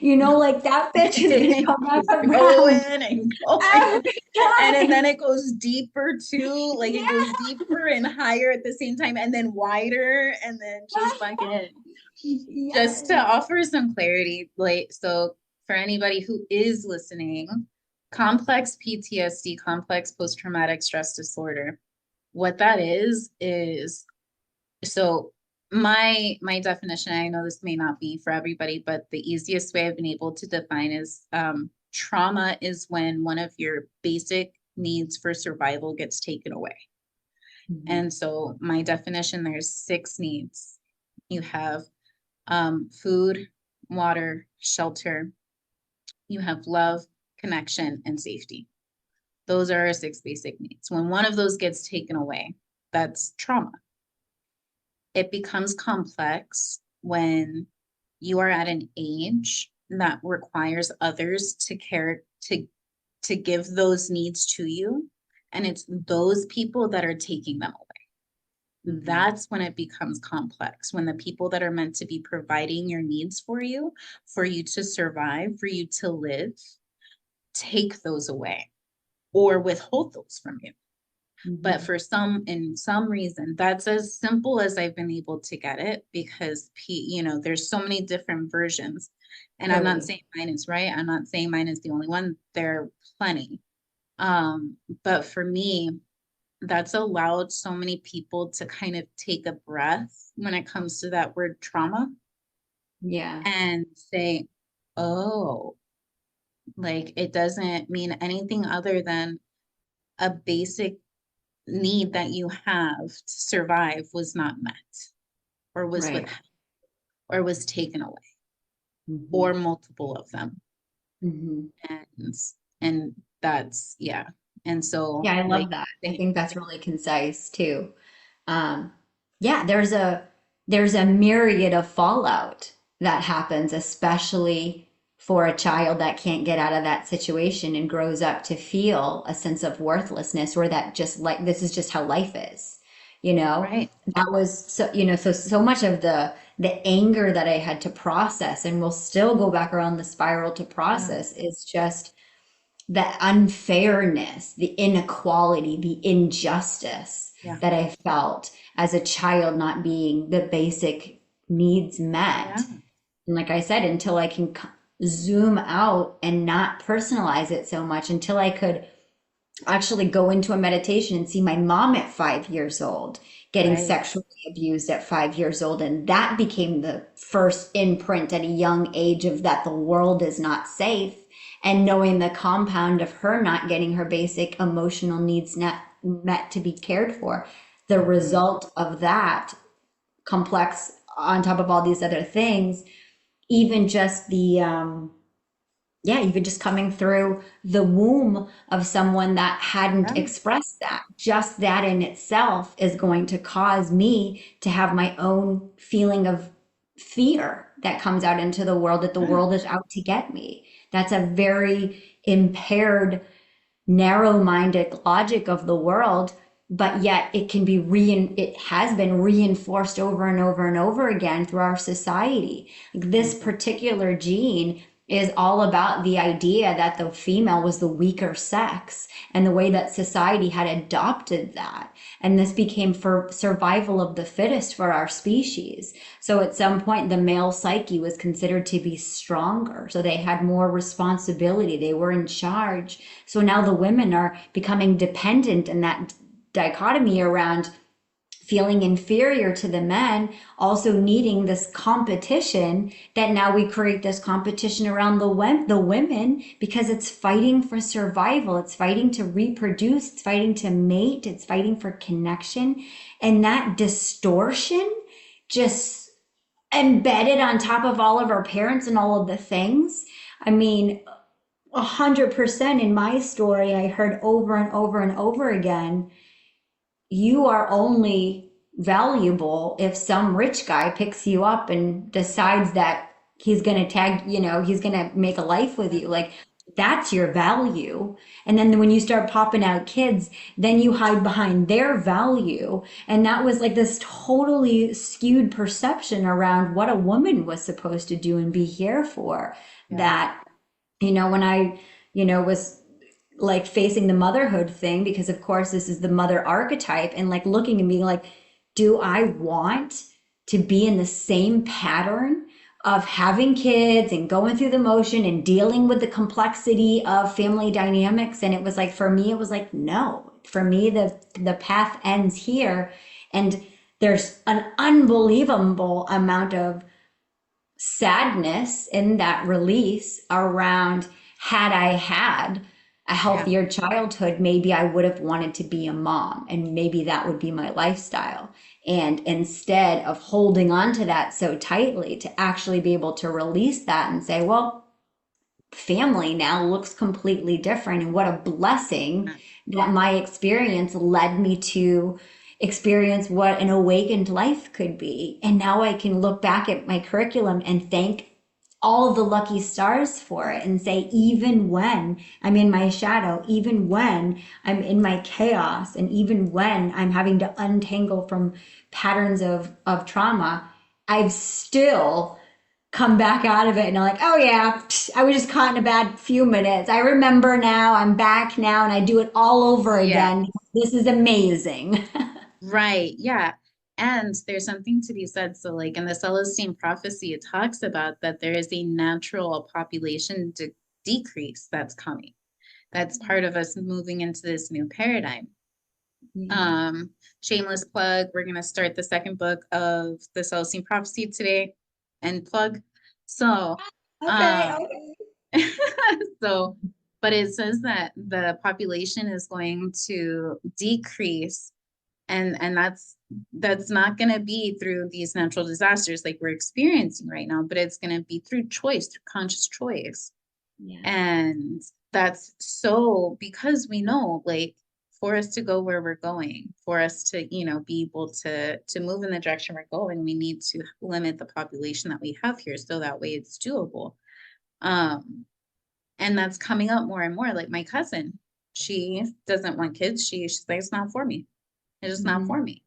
Speaker 2: No.
Speaker 1: Like that bitch is gonna
Speaker 2: It
Speaker 1: come back
Speaker 2: keeps
Speaker 1: around
Speaker 2: going and going.
Speaker 1: every
Speaker 2: And then
Speaker 1: time.
Speaker 2: it goes deeper too. Like, it goes
Speaker 1: Yeah.
Speaker 2: deeper and higher at the same time, and then wider, and then just fucking just to
Speaker 1: Yes.
Speaker 2: offer some clarity. Like, so for anybody who is listening, complex PTSD, complex post-traumatic stress disorder, what that is so my definition, I know this may not be for everybody, but the easiest way I've been able to define is trauma is when one of your basic needs for survival gets taken away.
Speaker 1: Mhm.
Speaker 2: And so my definition, there's 6 needs. You have food, water, shelter, you have love, connection, and safety. Those are our 6 basic needs. When one of those gets taken away, that's trauma. It becomes complex when you are at an age that requires others to care to give those needs to you, and it's those people that are taking them away.
Speaker 1: Mhm.
Speaker 2: That's when it becomes complex, when the people that are meant to be providing your needs for you to survive, for you to live, take those away or withhold those from you. But
Speaker 1: Mhm.
Speaker 2: in some reason, that's as simple as I've been able to get it, because there's so many different versions. And I'm not
Speaker 1: Totally.
Speaker 2: saying mine is right. I'm not saying mine is the only one. There are plenty. But for me, that's allowed so many people to kind of take a breath when it comes to that word trauma.
Speaker 1: Yeah.
Speaker 2: and say, oh, like it doesn't mean anything other than a basic need that you have to survive was not met, or was
Speaker 1: Right.
Speaker 2: withheld, or was taken away, or
Speaker 1: Hmm.
Speaker 2: multiple of them.
Speaker 1: Hmm.
Speaker 2: And and that's, yeah. And so
Speaker 1: Yeah, I
Speaker 2: like
Speaker 1: love that. I
Speaker 2: they,
Speaker 1: think that's really concise too. Um, yeah, there's a myriad of fallout that happens, especially for a child that can't get out of that situation and grows up to feel a sense of worthlessness, or that just like this is just how life is. You know,
Speaker 2: right.
Speaker 1: that was so, so much of the anger that I had to process and will still go back around the spiral to
Speaker 2: Yeah.
Speaker 1: process is just the unfairness, the inequality, the injustice
Speaker 2: Yeah.
Speaker 1: that I felt as a child, not being the basic needs met.
Speaker 2: Yeah.
Speaker 1: And like I said, until I can zoom out and not personalize it so much, until I could actually go into a meditation and see my mom at 5 years old getting
Speaker 2: Right.
Speaker 1: sexually abused at 5 years old. And that became the first imprint at a young age of that the world is not safe. And knowing the compound of her not getting her basic emotional needs met to be cared for, the
Speaker 2: Mhm.
Speaker 1: result of that complex on top of all these other things, even just yeah, even just coming through the womb of someone that hadn't
Speaker 2: Yeah.
Speaker 1: expressed that, just that in itself is going to cause me to have my own feeling of fear that comes out into the world, that the
Speaker 2: Yeah.
Speaker 1: world is out to get me. That's a very impaired, narrow-minded logic of the world, but yet it can be it has been reinforced over and over and over again through our society. Like this
Speaker 2: Mhm.
Speaker 1: particular gene is all about the idea that the female was the weaker sex and the way that society had adopted that. And this became for survival of the fittest for our species. So at some point, the male psyche was considered to be stronger. So they had more responsibility. They were in charge. So now the women are becoming dependent, and that dichotomy around feeling inferior to the men, also needing this competition, that now we create this competition around the women because it's fighting for survival, it's fighting to reproduce, it's fighting to mate, it's fighting for connection. And that distortion just embedded on top of all of our parents and all of the things. I mean, 100% in my story, I heard over and over and over again, you are only valuable if some rich guy picks you up and decides that he's going to he's going to make a life with
Speaker 2: Yeah.
Speaker 1: you. Like, that's your value. And then when you start popping out kids, then you hide behind their value. And that was like this totally skewed perception around what a woman was supposed to do and be here for.
Speaker 2: Yeah.
Speaker 1: That, when I, was like facing the motherhood thing, because of course this is the mother archetype, and like looking and being like, do I want to be in the same pattern of having kids and going through the motion and dealing with the complexity of family dynamics? And it was like, for me, it was like, no. For me, the path ends here. And there's an unbelievable amount of sadness in that release around, had I had a
Speaker 2: Yeah.
Speaker 1: healthier childhood, maybe I would have wanted to be a mom and maybe that would be my lifestyle. And instead of holding on to that so tightly, to actually be able to release that and say, well, family now looks completely different. And what a blessing that my experience led me to experience what an awakened life could be. And now I can look back at my curriculum and thank all the lucky stars for it and say, even when I'm in my shadow, even when I'm in my chaos, and even when I'm having to untangle from patterns of trauma, I've still come back out of it and I'm like, oh yeah, I was just caught in a bad few minutes. I remember now, I'm back now, and I do it all over
Speaker 2: Yeah.
Speaker 1: again. This is amazing.
Speaker 2: Right. Yeah. And there's something to be said. So, like in the Celestine prophecy, it talks about that there is a natural population decrease that's coming. That's part of us moving into this new paradigm.
Speaker 1: Yeah.
Speaker 2: Um, Shameless plug, we're gonna start the second book of the Celestine prophecy today. And plug. So,
Speaker 1: Okay,
Speaker 2: um,
Speaker 1: okay.
Speaker 2: so, but it says that the population is going to decrease, and that's not going to be through these natural disasters like we're experiencing right now, but it's going to be through choice, through conscious choice.
Speaker 1: Yeah.
Speaker 2: And that's so because we know, like, for us to go where we're going, for us to, be able to move in the direction we're going, we need to limit the population that we have here so that way it's doable. Um, and that's coming up more and more. Like my cousin, she doesn't want kids. She's like, it's not for me. It's just not
Speaker 1: Mhm.
Speaker 2: for me.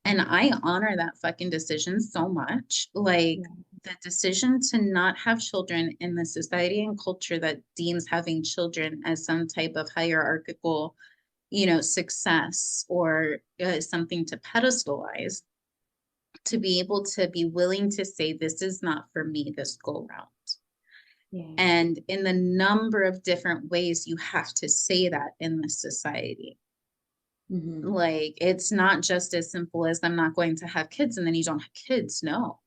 Speaker 2: And I honor that fucking decision so much. Like
Speaker 1: Yeah.
Speaker 2: the decision to not have children in the society and culture that deems having children as some type of hierarchical, success or something to pedestalize, to be able to be willing to say, this is not for me this go round.
Speaker 1: Yeah.
Speaker 2: And in the number of different ways you have to say that in this society.
Speaker 1: Mhm.
Speaker 2: Like, it's not just as simple as I'm not going to have kids and then you don't have kids. No,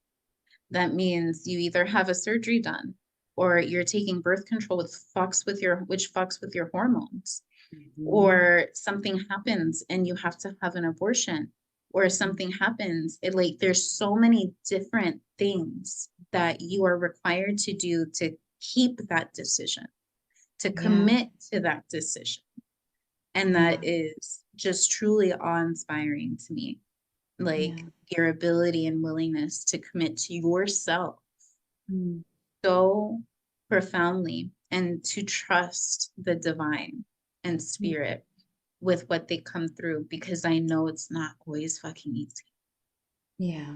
Speaker 2: that means you either have a surgery done or you're taking birth control which fucks with your hormones,
Speaker 1: Mhm.
Speaker 2: or something happens and you have to have an abortion, or something happens. There's so many different things that you are required to do to keep that decision, to
Speaker 1: Yeah.
Speaker 2: commit to that decision. And that
Speaker 1: Yeah.
Speaker 2: is just truly awe-inspiring to me. Like
Speaker 1: Yeah.
Speaker 2: your ability and willingness to commit to yourself
Speaker 1: Mm.
Speaker 2: so profoundly and to trust the divine and
Speaker 1: Yeah.
Speaker 2: spirit with what they come through, because I know it's not always fucking easy.
Speaker 1: Yeah.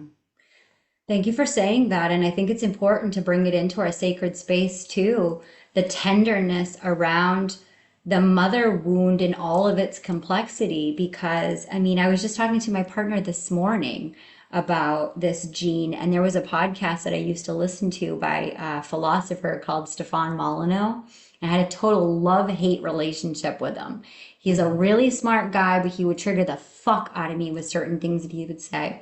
Speaker 1: Thank you for saying that. And I think it's important to bring it into our sacred space too. The tenderness around the mother wound in all of its complexity. Because, I mean, I was just talking to my partner this morning about this gene, and there was a podcast that I used to listen to by a philosopher called Stefan Molyneux. I had a total love-hate relationship with him. He's a really smart guy, but he would trigger the fuck out of me with certain things that he would say.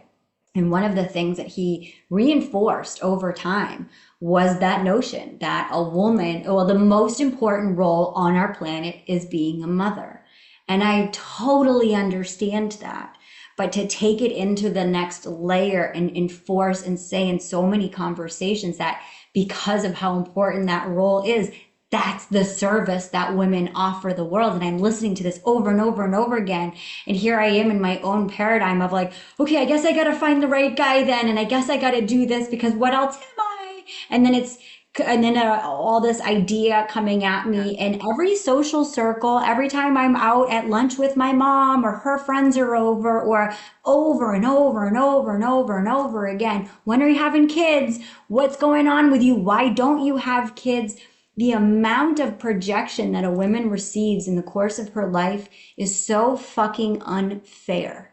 Speaker 1: And one of the things that he reinforced over time was that notion that a woman, well, the most important role on our planet is being a mother. And I totally understand that. But to take it into the next layer and enforce and say in so many conversations that because of how important that role is, that's the service that women offer the world. And I'm listening to this over and over and over again. And here I am in my own paradigm of like, okay, I guess I got to find the right guy then. And I guess I got to do this because what else am I? And then all this idea coming at
Speaker 2: Yeah.
Speaker 1: me in every social circle, every time I'm out at lunch with my mom or her friends are over and over and over and over and over again. When are you having kids? What's going on with you? Why don't you have kids? The amount of projection that a woman receives in the course of her life is so fucking unfair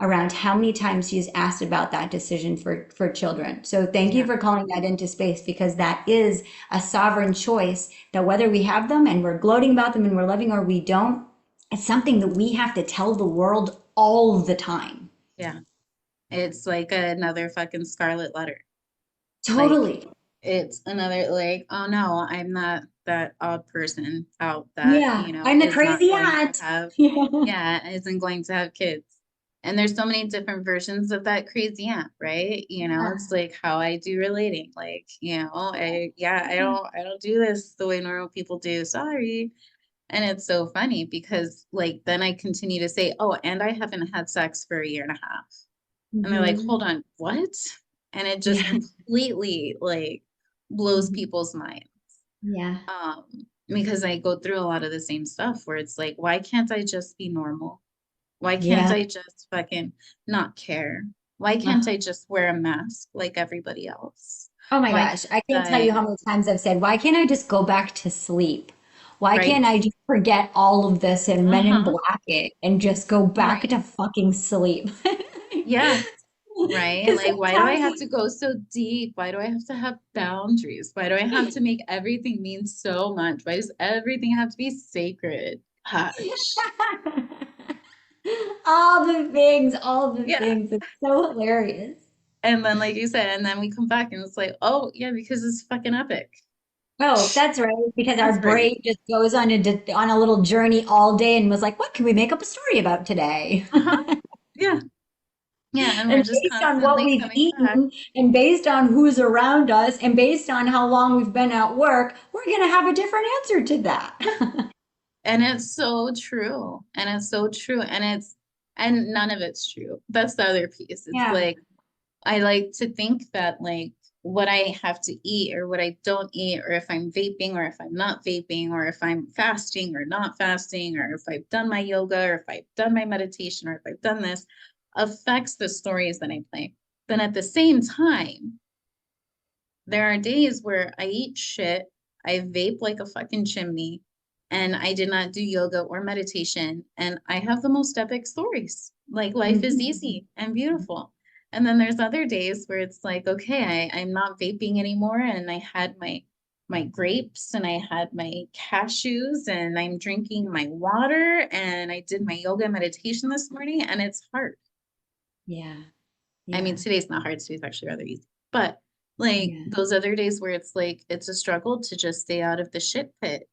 Speaker 1: around how many times she's asked about that decision for children. So thank you
Speaker 2: Yeah.
Speaker 1: for calling that into space because that is a sovereign choice that whether we have them and we're gloating about them and we're loving or we don't, it's something that we have to tell the world all the time.
Speaker 2: Yeah. It's like another fucking scarlet letter. Like
Speaker 1: Totally.
Speaker 2: it's another, like, oh no, I'm not that odd person out that,
Speaker 1: Yeah. I'm the
Speaker 2: is not
Speaker 1: crazy
Speaker 2: going to
Speaker 1: aunt.
Speaker 2: have,
Speaker 1: Yeah.
Speaker 2: yeah, isn't going to have kids. And there's so many different versions of that crazy aunt, right? It's like how I do relating. Like, I don't do this the way normal people do. Sorry. And it's so funny because like then I continue to say, oh, and I haven't had sex for a year and a half. And they're like,
Speaker 1: Hmm.
Speaker 2: hold on, what? And it just
Speaker 1: Yeah.
Speaker 2: completely like blows
Speaker 1: Mhm.
Speaker 2: people's minds.
Speaker 1: Yeah.
Speaker 2: Um, because I go through a lot of the same stuff where it's like, why can't I just be normal? Why can't
Speaker 1: Yeah.
Speaker 2: I just fucking not care? Why can't I just wear a mask like everybody else?
Speaker 1: Oh my
Speaker 2: Why
Speaker 1: gosh, I
Speaker 2: can't
Speaker 1: can't tell you
Speaker 2: I,
Speaker 1: how many times I've said, why can't I just go back to sleep? Why can't
Speaker 2: right?
Speaker 1: I just forget all of this and Men in
Speaker 2: Uh-huh.
Speaker 1: Black it and just go back
Speaker 2: Right.
Speaker 1: to fucking sleep?
Speaker 2: Yeah. Right?
Speaker 1: Because
Speaker 2: Like, why do I have
Speaker 1: sometimes,
Speaker 2: to go so deep? Why do I have to have boundaries? Why do I have to make everything mean so much? Why does everything have to be sacred? Hush.
Speaker 1: all the things,
Speaker 2: Yeah.
Speaker 1: it's so hilarious.
Speaker 2: And then, like you said, and then we come back and it's like, oh, yeah, because it's fucking epic.
Speaker 1: Oh, that's right. Because
Speaker 2: That's
Speaker 1: our
Speaker 2: crazy.
Speaker 1: brain just goes on on a little journey all day and was like, what can we make up a story about today?
Speaker 2: Uh-huh. Yeah. Yeah. And we're
Speaker 1: And
Speaker 2: just
Speaker 1: based on what
Speaker 2: constantly
Speaker 1: we've
Speaker 2: coming back.
Speaker 1: eaten and based on who's around us and based on how long we've been at work, we're going to have a different answer to
Speaker 2: Yeah.
Speaker 1: that.
Speaker 2: And it's so true. And it's so true. And none of it's true. That's the other piece. It's
Speaker 1: Yeah.
Speaker 2: like, I like to think that like what I have to eat or what I don't eat, or if I'm vaping or if I'm not vaping, or if I'm fasting or not fasting, or if I've done my yoga or if I've done my meditation or if I've done this affects the stories that I play. Then at the same time, there are days where I eat shit, I vape like a fucking chimney, and I did not do yoga or meditation. And I have the most epic stories. Like life is
Speaker 1: Mhm.
Speaker 2: easy and beautiful. And then there's other days where it's like, okay, I'm not vaping anymore. And I had my grapes and I had my cashews and I'm drinking my water and I did my yoga meditation this morning and it's hard.
Speaker 1: Yeah.
Speaker 2: I mean,
Speaker 1: Yeah.
Speaker 2: today's not hard. Today's actually rather easy. But like
Speaker 1: Yeah.
Speaker 2: those other days where it's like it's a struggle to just stay out of the shit pit,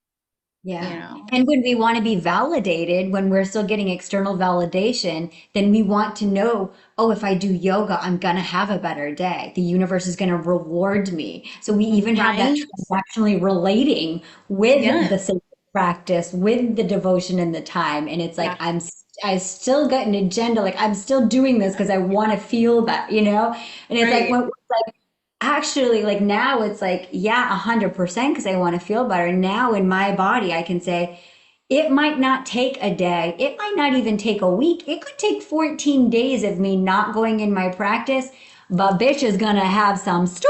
Speaker 2: you
Speaker 1: Yeah.
Speaker 2: know?
Speaker 1: And when we want to be validated, when we're still getting external validation, then we want to know, oh, if I do yoga, I'm going to have a better day. The universe is going to reward me. So we even have that
Speaker 2: Right?
Speaker 1: transactionally relating with the
Speaker 2: Yes.
Speaker 1: sacred practice, with the devotion and the time. And it's like,
Speaker 2: Yeah.
Speaker 1: I still got an agenda. Like I'm still doing this because I want to feel that, you know? And it's like,
Speaker 2: Right.
Speaker 1: when, actually, like now it's like, yeah, 100% because I want to feel better. Now in my body, I can say it might not take a day. It might not even take a week. It could take 14 days of me not going in my practice, but bitch is gonna have some stories.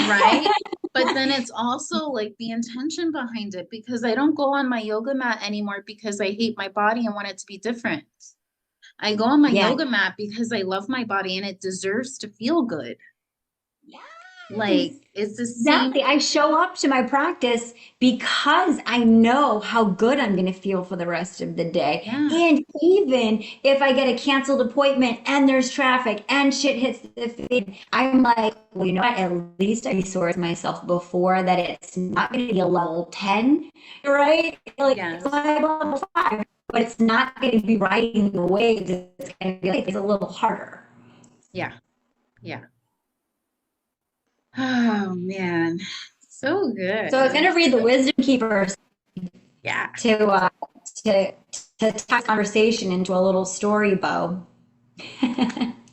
Speaker 2: Right. But then it's also like the intention behind it because I don't go on my yoga mat anymore because I hate my body and want it to be different. I go on my
Speaker 1: Yeah.
Speaker 2: yoga mat because I love my body and it deserves to feel good.
Speaker 1: Yes.
Speaker 2: Like it's the
Speaker 1: Exactly.
Speaker 2: same.
Speaker 1: I show up to my practice because I know how good I'm going to feel for the rest of the day.
Speaker 2: Yeah.
Speaker 1: And even if I get a canceled appointment and there's traffic and shit hits the fan, I'm like, well, you know what? At least I resourced myself before that it's not going to be a level 10, right? Like it's
Speaker 2: Yes.
Speaker 1: my level 5, but it's not going to be riding the waves. It's going to be like, it's a little harder.
Speaker 2: Yeah. Yeah. Oh man. So
Speaker 1: So I was going
Speaker 2: good.
Speaker 1: to read the Wisdom Keeper
Speaker 2: Yeah.
Speaker 1: to uh, to to tie conversation into a little story bow.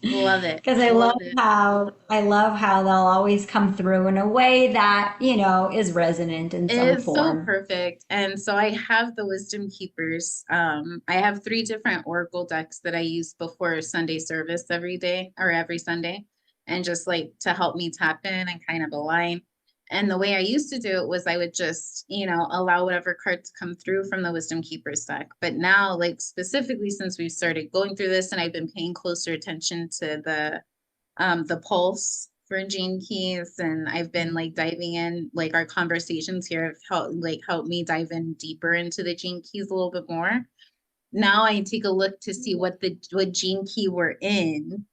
Speaker 2: Love it.
Speaker 1: Because
Speaker 2: Love it.
Speaker 1: I love how they'll always come through in a way that, is resonant in some
Speaker 2: It's so
Speaker 1: form.
Speaker 2: perfect. And so I have the Wisdom Keepers. I have three different Oracle decks that I use before Sunday service every day or every Sunday, and just like to help me tap in and kind of align. And the way I used to do it was I would just, allow whatever cards come through from the Wisdom Keepers deck. But now, like specifically since we've started going through this and I've been paying closer attention to the pulse for Gene Keys, and I've been like diving in, like our conversations here have helped me dive in deeper into the Gene Keys a little bit more. Now I take a look to see what Gene Key we're in,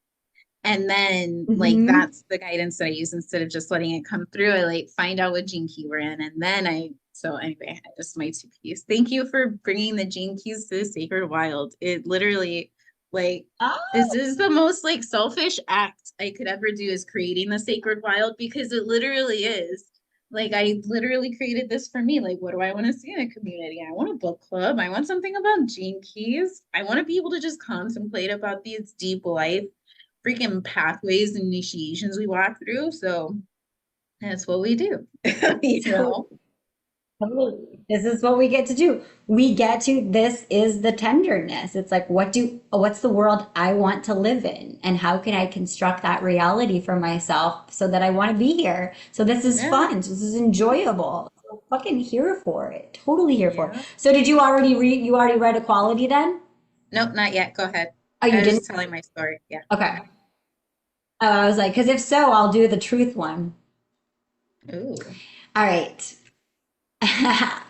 Speaker 2: and then like
Speaker 1: Hmm.
Speaker 2: that's the guidance that I use instead of just letting it come through. I like find out what Gene Key we're in, and then so anyway, just my two piece. Thank you for bringing the Gene Keys to the Sacred Wild. It literally, like, this
Speaker 1: Oh,
Speaker 2: is the most like selfish act I could ever do is creating the Sacred Wild because it literally is. Like I literally created this for me. Like, what do I want to see in a community? I want a book club. I want something about Gene Keys. I want to be able to just contemplate about these deep life freaking pathways and initiations we walk through. So that's what we do, you know?
Speaker 1: totally. This is what we get to do. This is the tenderness. It's like, what's the world I want to live in? And how can I construct that reality for myself so that I want to be here? So this is
Speaker 2: Yeah.
Speaker 1: fun. This is enjoyable. So fucking here for it. Totally here for it.
Speaker 2: Yeah.
Speaker 1: So you already read Equality then?
Speaker 2: Nope, not yet. Go ahead.
Speaker 1: Oh,
Speaker 2: I
Speaker 1: you
Speaker 2: was
Speaker 1: didn't?
Speaker 2: just telling my story. Yeah.
Speaker 1: Okay. I was like, because if so, I'll do the truth one.
Speaker 2: Ooh.
Speaker 1: All right.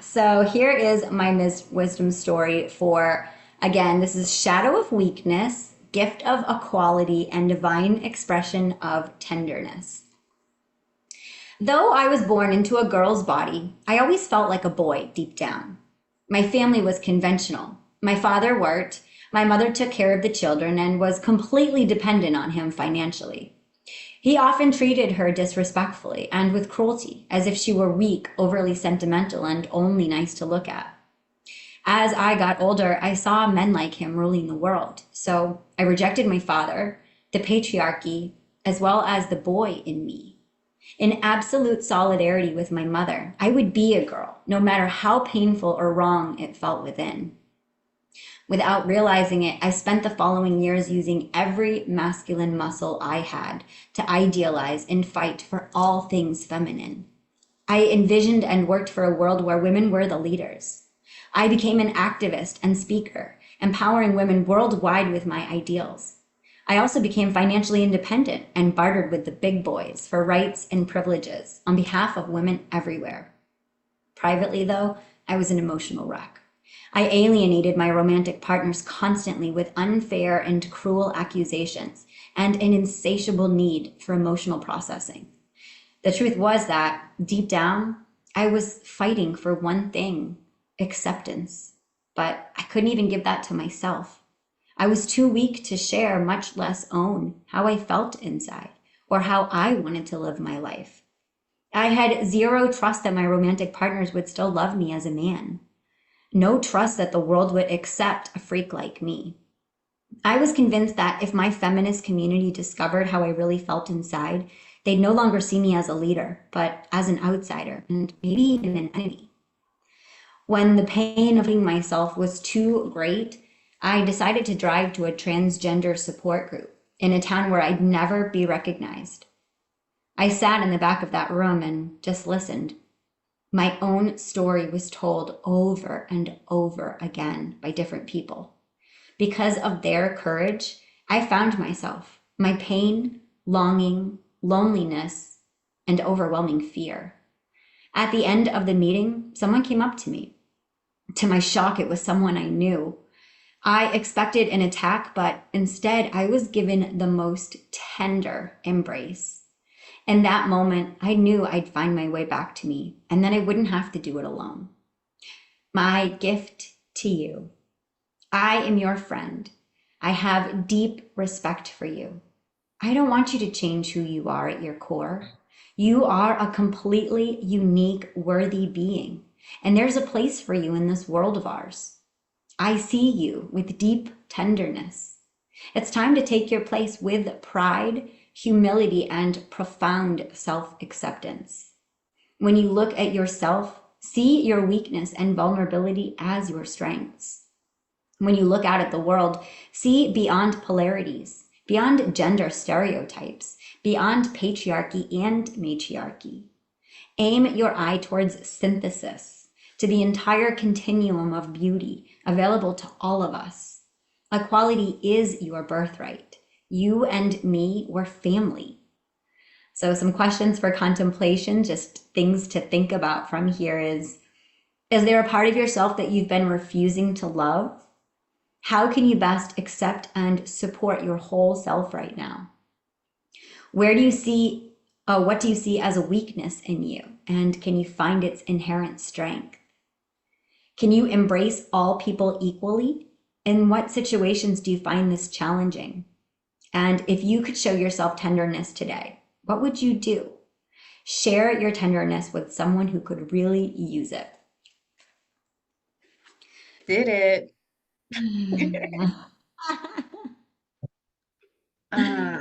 Speaker 1: So here is my wisdom story for, again, this is Shadow of Weakness gift of equality and divine expression of tenderness. Though I was born into a girl's body, I always felt like a boy deep down. My family was conventional. My father worked, my mother took care of the children, and was completely dependent on him financially. He often treated her disrespectfully and with cruelty, as if she were weak, overly sentimental, and only nice to look at. As I got older, I saw men like him ruling the world, so I rejected my father, the patriarchy, as well as the boy in me. In absolute solidarity with my mother, I would be a girl, no matter how painful or wrong it felt within. Without realizing it, I spent the following years using every masculine muscle I had to idealize and fight for all things feminine. I envisioned and worked for a world where women were the leaders. I became an activist and speaker, empowering women worldwide with my ideals. I also became financially independent and bartered with the big boys for rights and privileges on behalf of women everywhere. Privately, though, I was an emotional wreck. I alienated my romantic partners constantly with unfair and cruel accusations and an insatiable need for emotional processing. The truth was that, deep down, I was fighting for one thing: acceptance. But I couldn't even give that to myself. I was too weak to share, much less own, how I felt inside or how I wanted to live my life. I had zero trust that my romantic partners would still love me as a man. No trust that the world would accept a freak like me. I was convinced that if my feminist community discovered how I really felt inside, they'd no longer see me as a leader, but as an outsider and maybe even an enemy. When the pain of being myself was too great, I decided to drive to a transgender support group in a town where I'd never be recognized. I sat in the back of that room and just listened. My own story was told over and over again by different people. Because of their courage, I found myself, my pain, longing, loneliness, and overwhelming fear. At the end of the meeting, someone came up to me. To my shock, it was someone I knew. I expected an attack, but instead I was given the most tender embrace. In that moment, I knew I'd find my way back to me, and then I wouldn't have to do it alone. My gift to you: I am your friend. I have deep respect for you. I don't want you to change who you are at your core. You are a completely unique, worthy being, and there's a place for you in this world of ours. I see you with deep tenderness. It's time to take your place with pride, humility, and profound self-acceptance. When you look at yourself, see your weakness and vulnerability as your strengths. When you look out at the world, see beyond polarities, beyond gender stereotypes, beyond patriarchy and matriarchy. Aim your eye towards synthesis, to the entire continuum of beauty available to all of us. Equality is your birthright. You and me were family. So some questions for contemplation, just things to think about from here is there a part of yourself that you've been refusing to love? How can you best accept and support your whole self right now? What do you see as a weakness in you? And can you find its inherent strength? Can you embrace all people equally? In what situations do you find this challenging? And if you could show yourself tenderness today, what would you do? Share your tenderness with someone who could really use it.
Speaker 2: Did it. uh,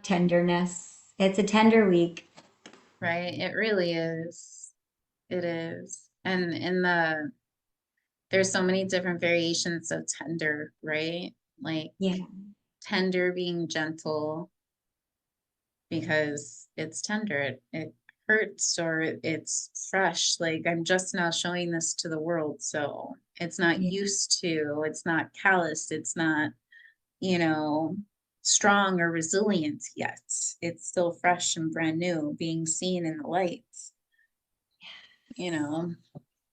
Speaker 1: Tenderness. It's a tender week.
Speaker 2: right. It really is. It is. And there's so many different variations of tender, right? Like
Speaker 1: Yeah.
Speaker 2: tender being gentle because it's tender. It hurts or it's fresh. Like I'm just now showing this to the world. So it's not
Speaker 1: Yeah.
Speaker 2: used to, it's not calloused, it's not, you know, strong or resilient yet. It's still fresh and brand new, being seen in the light, you know.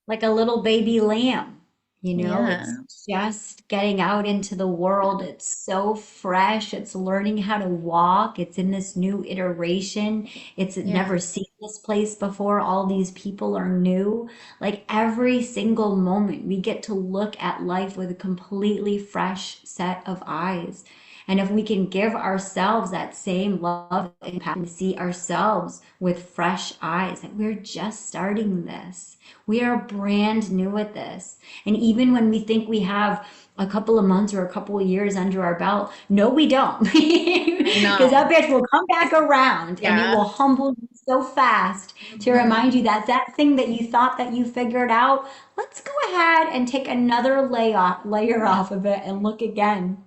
Speaker 1: Like a little baby lamb.
Speaker 2: Yeah.
Speaker 1: It's just getting out into the world. It's so fresh. It's learning how to walk. It's in this new iteration. It's
Speaker 2: Yeah.
Speaker 1: never seen this place before. All these people are new. Like every single moment, we get to look at life with a completely fresh set of eyes. And if we can give ourselves that same love and compassion, see ourselves with fresh eyes, that we're just starting this. We are brand new at this. And even when we think we have a couple of months or a couple of years under our belt, no, we don't. Because that
Speaker 2: No.
Speaker 1: bitch will come back around and it
Speaker 2: Yeah.
Speaker 1: will humble you so fast to
Speaker 2: Mhm.
Speaker 1: remind you that that thing that you thought that you figured out, let's go ahead and take another layer off of it and look again.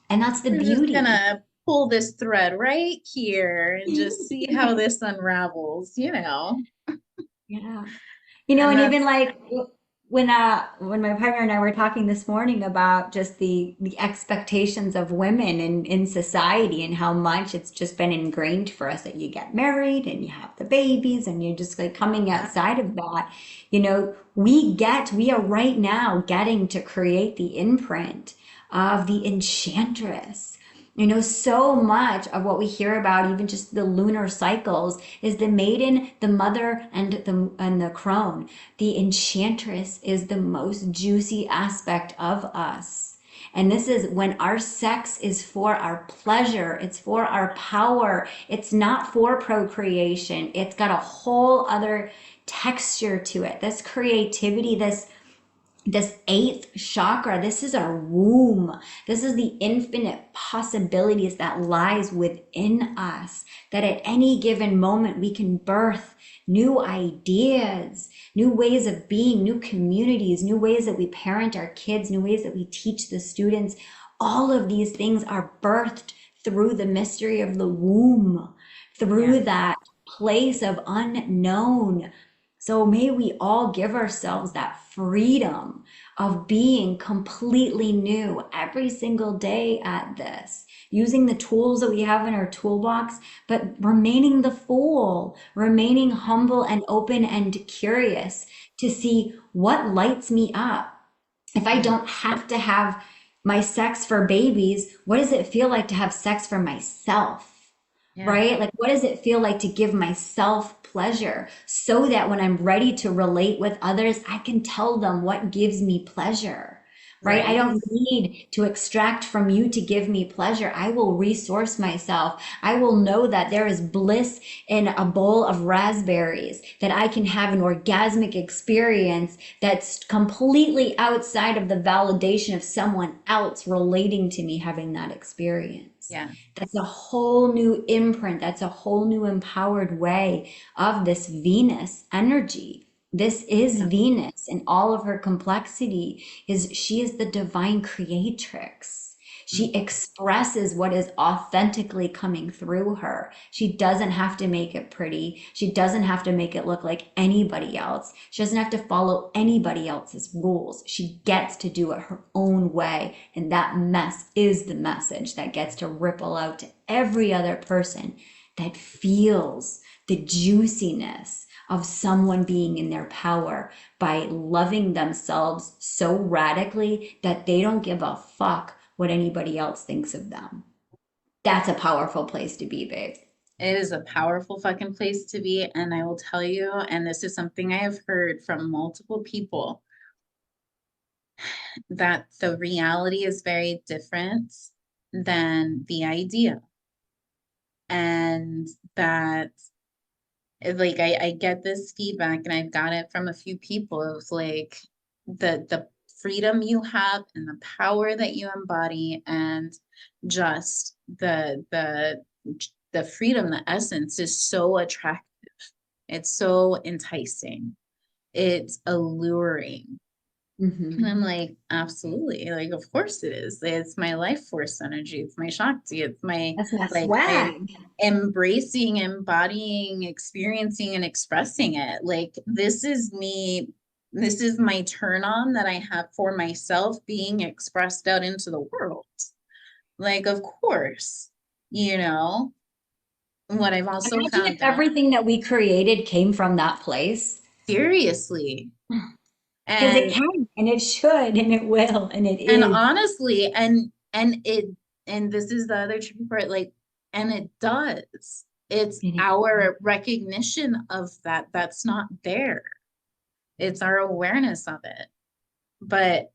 Speaker 1: And that's the
Speaker 2: We're just
Speaker 1: beauty.
Speaker 2: gonna pull this thread right here and just see how this unravels, you know.
Speaker 1: Yeah.
Speaker 2: And
Speaker 1: And even
Speaker 2: that's
Speaker 1: like when my partner and I were talking this morning about just the expectations of women in society and how much it's just been ingrained for us that you get married and you have the babies and you're just like coming
Speaker 2: yeah.
Speaker 1: outside of that, we are right now getting to create the imprint of the enchantress. So much of what we hear about, even just the lunar cycles, is the maiden, the mother, and the crone. The enchantress is the most juicy aspect of us. And this is when our sex is for our pleasure, it's for our power, it's not for procreation. It's got a whole other texture to it. This creativity, this eighth chakra, this is our womb. This is the infinite possibilities that lies within us, that at any given moment we can birth new ideas, new ways of being, new communities, new ways that we parent our kids, new ways that we teach the students. All of these things are birthed through the mystery of the womb, through
Speaker 2: Yes.
Speaker 1: that place of unknown. So may we all give ourselves that freedom of being completely new every single day at this, using the tools that we have in our toolbox, but remaining the fool, remaining humble and open and curious to see what lights me up. If I
Speaker 2: Yeah.
Speaker 1: don't have to have my sex for babies, what does it feel like to have sex for myself?
Speaker 2: Yeah.
Speaker 1: Right? Like, what does it feel like to give myself pleasure so that when I'm ready to relate with others, I can tell them what gives me pleasure, right? I
Speaker 2: Right.
Speaker 1: don't need to extract from you to give me pleasure. I will resource myself. I will know that there is bliss in a bowl of raspberries, that I can have an orgasmic experience that's completely outside of the validation of someone else relating to me having that experience.
Speaker 2: Yeah.
Speaker 1: That's a whole new imprint. That's a whole new empowered way of this Venus energy. This is
Speaker 2: Yeah.
Speaker 1: Venus in all of her complexity. She is the divine creatrix. She
Speaker 2: Mhm.
Speaker 1: expresses what is authentically coming through her. She doesn't have to make it pretty. She doesn't have to make it look like anybody else. She doesn't have to follow anybody else's rules. She gets to do it her own way. And that mess is the message that gets to ripple out to every other person that feels the juiciness of someone being in their power by loving themselves so radically that they don't give a fuck what anybody else thinks of them. That's a powerful place to be, babe.
Speaker 2: It is a powerful fucking place to be. And I will tell you, and this is something I have heard from multiple people, that the reality is very different than the idea. And that like I get this feedback and I've got it from a few people of like the freedom you have and the power that you embody and just the freedom, the essence is so attractive. It's so enticing. It's alluring. And
Speaker 1: Mm-hmm.
Speaker 2: I'm like, absolutely. Like, of course it is. It's my life force energy. It's my Shakti. It's my,
Speaker 1: That's my
Speaker 2: like, I'm
Speaker 1: swag.
Speaker 2: embracing, embodying, experiencing, and expressing it. Like, this is me. This is my turn on that I have for myself being expressed out into the world. Like, of course, you know, what I've also
Speaker 1: Imagine if
Speaker 2: found out,
Speaker 1: everything that we created came from that place.
Speaker 2: seriously.
Speaker 1: Because it
Speaker 2: And
Speaker 1: can. and it should, and it will, and it
Speaker 2: And
Speaker 1: is.
Speaker 2: honestly, and this is the other tricky part, like, and it does. It's
Speaker 1: And it,
Speaker 2: our recognition of that that's not there. It's our awareness of it. But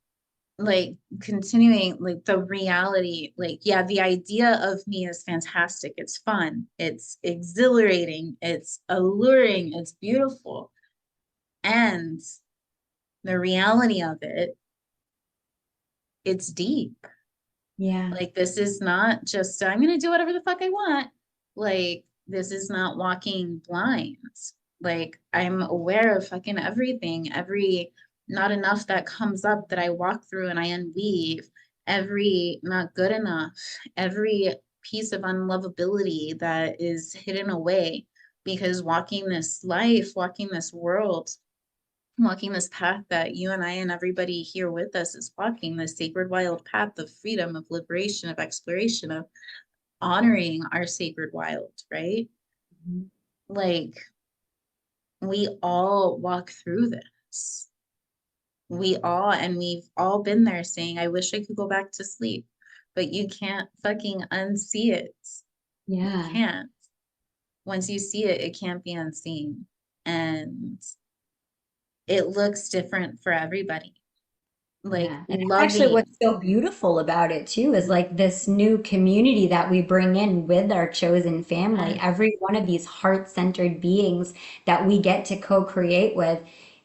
Speaker 2: like continuing like the reality, like, yeah, the idea of me is fantastic. It's fun, it's exhilarating, it's alluring, it's beautiful. And the reality of it, it's deep.
Speaker 1: yeah,
Speaker 2: Like, this is not just, I'm going to do whatever the fuck I want. Like, this is not walking blind. Like, I'm aware of fucking everything, every not enough that comes up that I walk through and I unweave, every not good enough, every piece of unlovability that is hidden away. Because walking this life, walking this world, walking this path that you and I and everybody here with us is walking, the sacred wild path of freedom, of liberation, of exploration, of honoring our sacred wild, right?
Speaker 1: mhm,
Speaker 2: Like, we all walk through this. And we've all been there saying, I wish I could go back to sleep, but you can't fucking unsee it. You
Speaker 1: yeah,
Speaker 2: can't. Once you see it, it can't be unseen. And it looks different for everybody. Like,
Speaker 1: yeah. And that's actually
Speaker 2: loving.
Speaker 1: what's so beautiful about it too, is like this new community that we bring in with our chosen family. Every one of these heart-centered beings that we get to co-create with,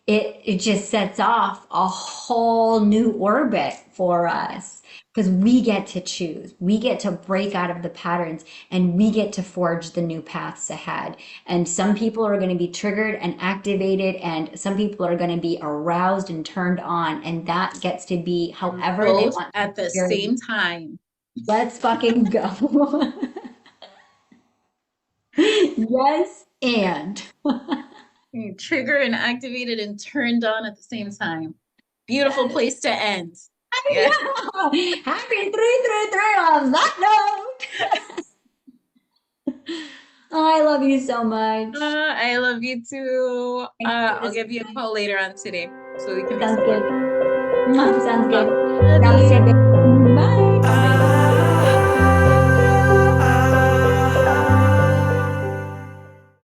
Speaker 1: it just sets off a whole new orbit for us because we get to choose. We get to break out of the patterns and we get to forge the new paths ahead. And some people are going to be triggered and activated, and some people are going to be aroused and turned on. And that gets to be
Speaker 2: And
Speaker 1: however they
Speaker 2: both
Speaker 1: want to
Speaker 2: at the
Speaker 1: experience.
Speaker 2: same time.
Speaker 1: Let's fucking go. Yes, and
Speaker 2: You trigger and activated and turned on at the same time. Beautiful
Speaker 1: yes.
Speaker 2: place to end. Yeah.
Speaker 1: Yeah. Happy 333 on that note. Oh, I love you so much.
Speaker 2: I love you too.
Speaker 1: Thanks for
Speaker 2: I'll
Speaker 1: this
Speaker 2: give you a
Speaker 1: time.
Speaker 2: call later on today so we can
Speaker 1: Sounds
Speaker 2: explore.
Speaker 1: good. Sounds good.
Speaker 2: Love
Speaker 1: Namaste,
Speaker 2: you.
Speaker 1: baby.